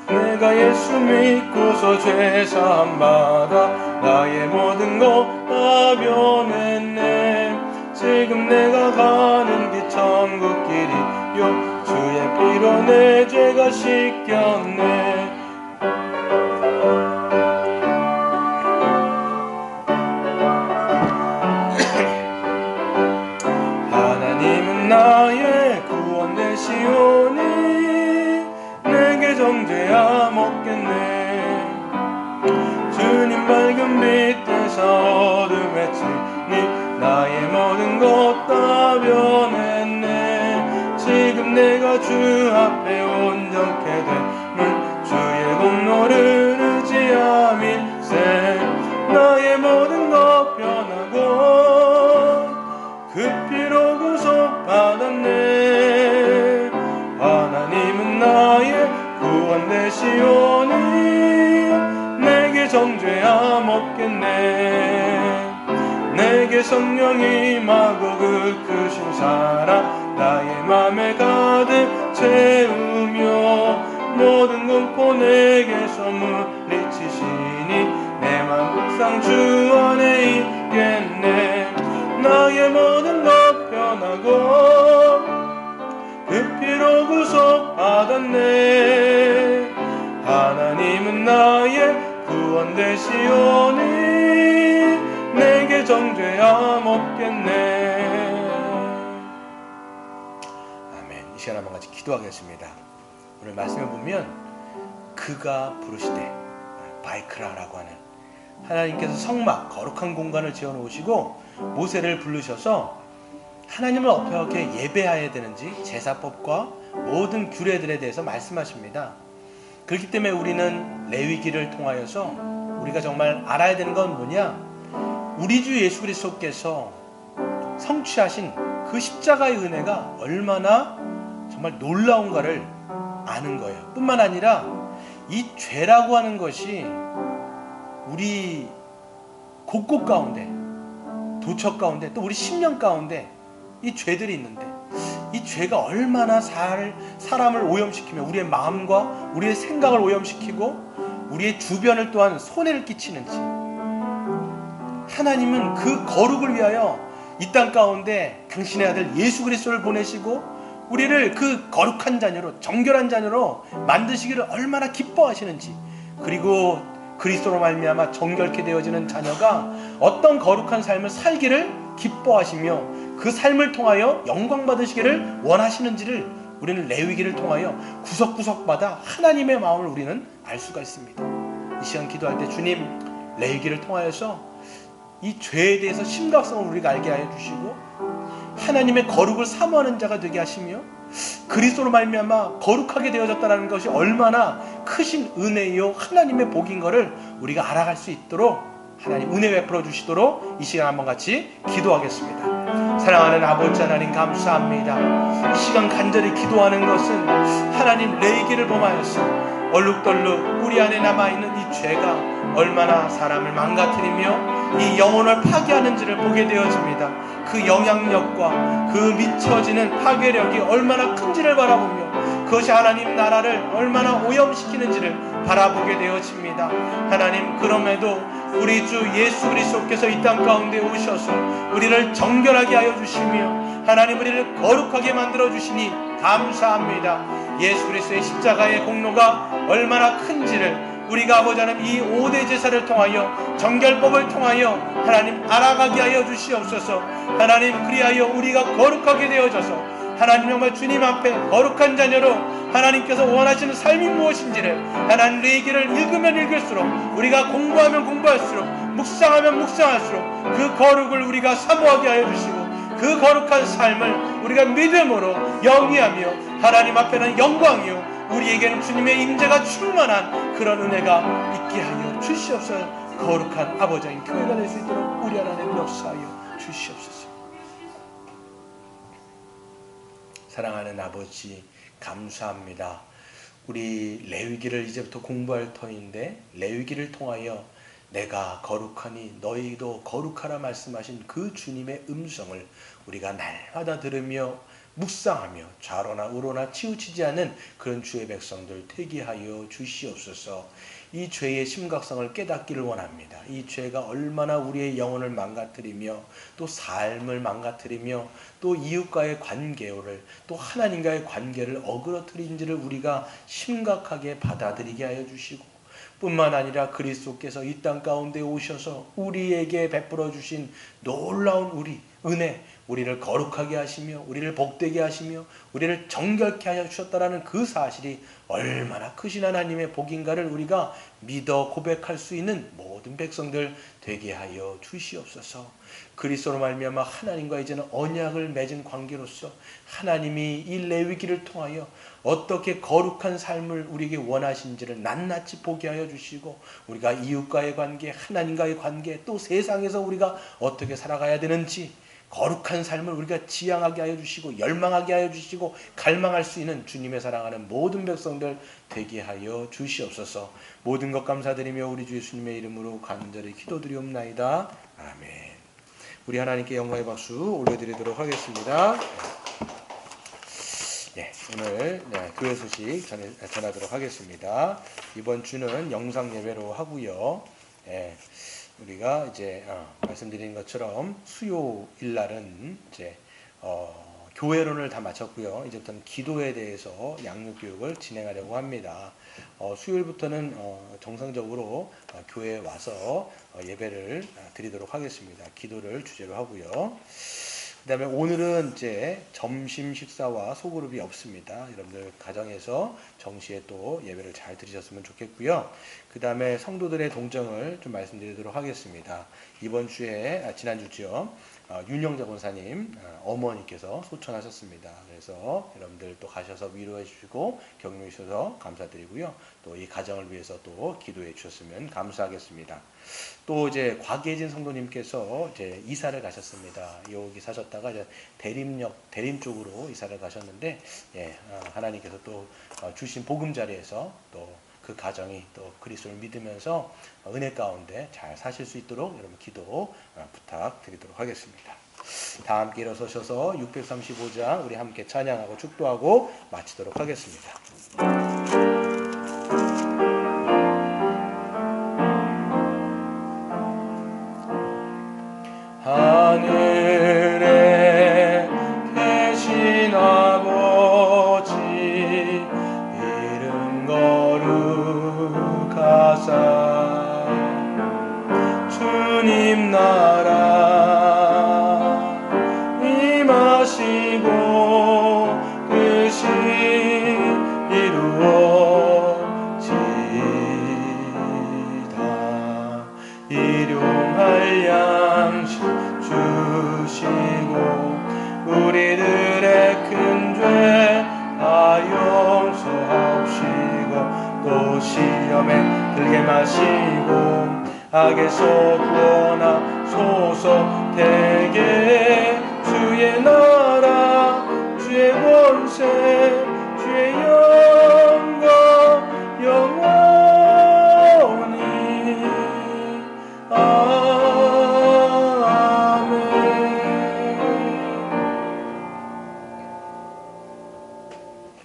내가 예수 믿고서 죄 사함 받아 나의 모든 것 다 변했네. 지금 내가 가는 길 천국 길이요 주의 피로 내 죄가 씻겼네. 하나님은 나의 구원 되시오니 내게 정죄함 없겠네. 주님 밝은 빛에서 어둠에 치니 나의 모든 것 다 변했네. 지금 내가 주 앞에 온전케 되면 주의 공로를 의지함일세. 나의 모든 것 변하고 그 피로 구속받았네. 하나님은 나의 구원 되시오니 내게 정죄함 없겠네. 내게 성령이 임하고 그 크신 사랑 나의 맘에 가득 채우며 모든 공포 내게서 물리치시니 내 맘 항상 주 안에 있겠네. 나의 모든 것 변하고 그 피로 구속받았네. 하나님은 나의 구원 되시오니 내게 정죄함 없겠네. 아멘. 이 시간 한번 같이 기도하겠습니다. 오늘 말씀을 보면 그가 부르시되 바이크라라고 하는 하나님께서 성막 거룩한 공간을 지어 놓으시고 모세를 부르셔서 하나님을 어떻게 예배해야 되는지 제사법과 모든 규례들에 대해서 말씀하십니다. 그렇기 때문에 우리는 레위기를 통하여서 우리가 정말 알아야 되는 건 뭐냐? 우리 주 예수 그리스도께서 성취하신 그 십자가의 은혜가 얼마나 정말 놀라운가를 아는 거예요. 뿐만 아니라 이 죄라고 하는 것이 우리 곳곳 가운데, 도처 가운데, 또 우리 심령 가운데 이 죄들이 있는데 이 죄가 얼마나 사람을 오염시키며 우리의 마음과 우리의 생각을 오염시키고 우리의 주변을 또한 손해를 끼치는지, 하나님은 그 거룩을 위하여 이 땅 가운데 당신의 아들 예수 그리스도를 보내시고 우리를 그 거룩한 자녀로, 정결한 자녀로 만드시기를 얼마나 기뻐하시는지, 그리고 그리스도로 말미암아 정결케 되어지는 자녀가 어떤 거룩한 삶을 살기를 기뻐하시며 그 삶을 통하여 영광 받으시기를 원하시는지를 우리는 레위기를 통하여 구석구석마다 하나님의 마음을 우리는 알 수가 있습니다. 이 시간 기도할 때 주님, 레위기를 통하여서 이 죄에 대해서 심각성을 우리가 알게 하여 주시고 하나님의 거룩을 사모하는 자가 되게 하시며 그리스도로 말미암아 거룩하게 되어졌다는 것이 얼마나 크신 은혜요 하나님의 복인 것을 우리가 알아갈 수 있도록 하나님 은혜 베풀어 주시도록 이 시간 한번 같이 기도하겠습니다. 사랑하는 아버지 하나님, 감사합니다. 이 시간 간절히 기도하는 것은 하나님 레위기를 범하여서 얼룩덜룩 우리 안에 남아있는 이 죄가 얼마나 사람을 망가뜨리며 이 영혼을 파괴하는지를 보게 되어집니다. 그 영향력과 그 미쳐지는 파괴력이 얼마나 큰지를 바라보며 그것이 하나님 나라를 얼마나 오염시키는지를 바라보게 되어집니다. 하나님, 그럼에도 우리 주 예수 그리스도께서 이 땅 가운데 오셔서 우리를 정결하게 하여 주시며 하나님 우리를 거룩하게 만들어 주시니 감사합니다. 예수 그리스도의 십자가의 공로가 얼마나 큰지를 우리가 아버지 하나님 이 5대 제사를 통하여 정결법을 통하여 하나님 알아가게 하여 주시옵소서. 하나님, 그리하여 우리가 거룩하게 되어져서 하나님 정말 주님 앞에 거룩한 자녀로 하나님께서 원하시는 삶이 무엇인지를 하나님 레위기를 읽으면 읽을수록 우리가 공부하면 공부할수록 묵상하면 묵상할수록 그 거룩을 우리가 사모하게 하여 주시고 그 거룩한 삶을 우리가 믿음으로 영위하며 하나님 앞에는 영광이요 우리에게는 주님의 임재가 충만한 그런 은혜가 있게 하여 주시옵소서. 거룩한 아버지인 교회가 될 수 있도록 우리 하나님 역사하여 주시옵소서. 사랑하는 아버지 감사합니다. 우리 레위기를 이제부터 공부할 터인데 레위기를 통하여 내가 거룩하니 너희도 거룩하라 말씀하신 그 주님의 음성을 우리가 날마다 들으며 묵상하며 좌로나 우로나 치우치지 않는 그런 주의 백성들 되게 하여 주시옵소서. 이 죄의 심각성을 깨닫기를 원합니다. 이 죄가 얼마나 우리의 영혼을 망가뜨리며 또 삶을 망가뜨리며 또 이웃과의 관계를 또 하나님과의 관계를 어그러뜨린지를 우리가 심각하게 받아들이게 하여 주시고 뿐만 아니라 그리스도께서 이 땅 가운데 오셔서 우리에게 베풀어 주신 놀라운 우리 은혜, 우리를 거룩하게 하시며 우리를 복되게 하시며 우리를 정결케 하여 주셨다라는 그 사실이 얼마나 크신 하나님의 복인가를 우리가 믿어 고백할 수 있는 모든 백성들 되게 하여 주시옵소서. 그리스도로 말미암아 하나님과 이제는 언약을 맺은 관계로서 하나님이 이 레위기를 통하여 어떻게 거룩한 삶을 우리에게 원하신지를 낱낱이 보게 하여 주시고 우리가 이웃과의 관계, 하나님과의 관계, 또 세상에서 우리가 어떻게 살아가야 되는지 거룩한 삶을 우리가 지향하게 하여 주시고 열망하게 하여 주시고 갈망할 수 있는 주님의 사랑하는 모든 백성들 되게 하여 주시옵소서. 모든 것 감사드리며 우리 주 예수님의 이름으로 간절히 기도드리옵나이다. 아멘. 우리 하나님께 영광의 박수 올려드리도록 하겠습니다. 오늘 교회 소식 전하도록 하겠습니다. 이번 주는 영상 예배로 하고요. 우리가 이제 말씀드린 것처럼 수요일 날은 이제 교회론을 다 마쳤고요. 이제부터는 기도에 대해서 양육 교육을 진행하려고 합니다. 수요일부터는 정상적으로 교회에 와서 예배를 드리도록 하겠습니다. 기도를 주제로 하고요. 그 다음에 오늘은 이제 점심 식사와 소그룹이 없습니다. 여러분들 가정에서 정시에 또 예배를 잘 드리셨으면 좋겠고요. 그 다음에 성도들의 동정을 좀 말씀드리도록 하겠습니다. 이번 주에, 지난주죠. 윤영자 권사님 어머니께서 소천하셨습니다. 그래서 여러분들 또 가셔서 위로해 주시고 격려해 주셔서 감사드리고요. 또 이 가정을 위해서 또 기도해 주셨으면 감사하겠습니다. 또 이제 곽예진 성도님께서 이제 이사를 가셨습니다. 여기 사셨다가 이제 대림 쪽으로 이사를 가셨는데 하나님께서 또 주신 복음 자리에서 또 그 가정이 또 그리스도를 믿으면서 은혜 가운데 잘 사실 수 있도록 여러분 기도 부탁드리도록 하겠습니다. 다 함께 일어서셔서 635장 우리 함께 찬양하고 축도하고 마치도록 하겠습니다. 하늘에 계신 아버지 이름 거룩하사 주님 나라 임하시고 뜻이 이루어지다 일용할 양식 주시고 우리들의 큰 죄 다 용서하시고 또 시험에 들게 마시고 악에서 구원하소서 되게 주의 나라 주의 권세 주의 영광 영원히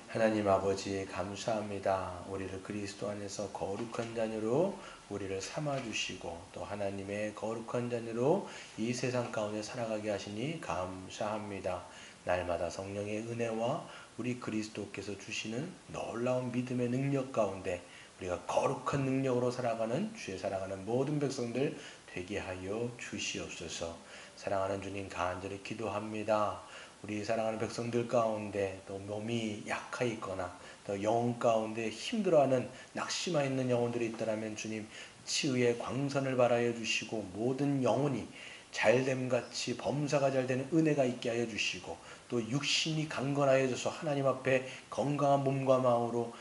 하나님 아버지 감사합니다. 우리를 그리스도 안에서 거룩한 자녀로 우리를 삼아주시고 또 하나님의 거룩한 자녀로 이 세상 가운데 살아가게 하시니 감사합니다. 날마다 성령의 은혜와 우리 그리스도께서 주시는 놀라운 믿음의 능력 가운데 우리가 거룩한 능력으로 살아가는 주의 사랑하는 모든 백성들 되게 하여 주시옵소서. 사랑하는 주님 간절히 기도합니다. 우리 사랑하는 백성들 가운데 또 몸이 약하 있거나 또 영혼 가운데 힘들어하는 낙심하 있는 영혼들이 있더라면 주님 치유의 광선을 발하여 주시고 모든 영혼이 잘됨같이 범사가 잘되는 은혜가 있게 하여 주시고 또 육신이 강건하여져서 하나님 앞에 건강한 몸과 마음으로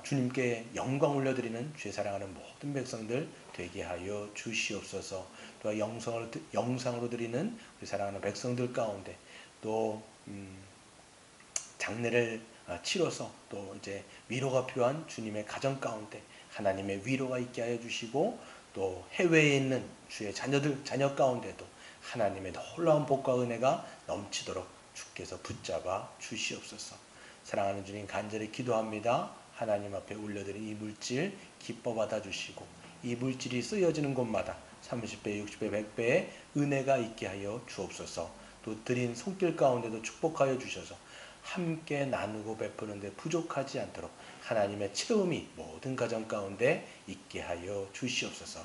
주님께 영광 올려드리는 죄 사랑하는 모든 백성들 되게 하여 주시옵소서. 또 영상으로 드리는 우리 사랑하는 백성들 가운데 또 장례를 치러서 또 이제 위로가 필요한 주님의 가정 가운데 하나님의 위로가 있게 하여 주시고 또 해외에 있는 주의 자녀 가운데도 하나님의 놀라운 복과 은혜가 넘치도록 주께서 붙잡아 주시옵소서. 사랑하는 주님 간절히 기도합니다. 하나님 앞에 올려드린 이 물질 기뻐 받아주시고 이 물질이 쓰여지는 곳마다 30배, 60배, 100배의 은혜가 있게 하여 주옵소서. 또 드린 손길 가운데도 축복하여 주셔서 함께 나누고 베푸는데 부족하지 않도록 하나님의 체험이 모든 가정 가운데 있게 하여 주시옵소서.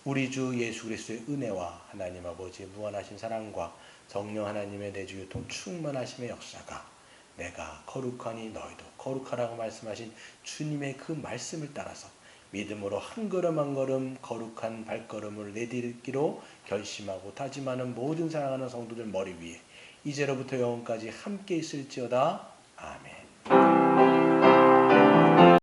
우리 주 예수 그리스도의 은혜와 하나님 아버지의 무한하신 사랑과 성령 하나님의 내주 유통 충만하심의 역사가 내가 거룩하니 너희도 거룩하라고 말씀하신 주님의 그 말씀을 따라서 믿음으로 한 걸음 한 걸음 거룩한 발걸음을 내딛기로 결심하고 다짐하는 모든 사랑하는 성도들 머리 위에 이제로부터 영원까지 함께 있을지어다. 아멘.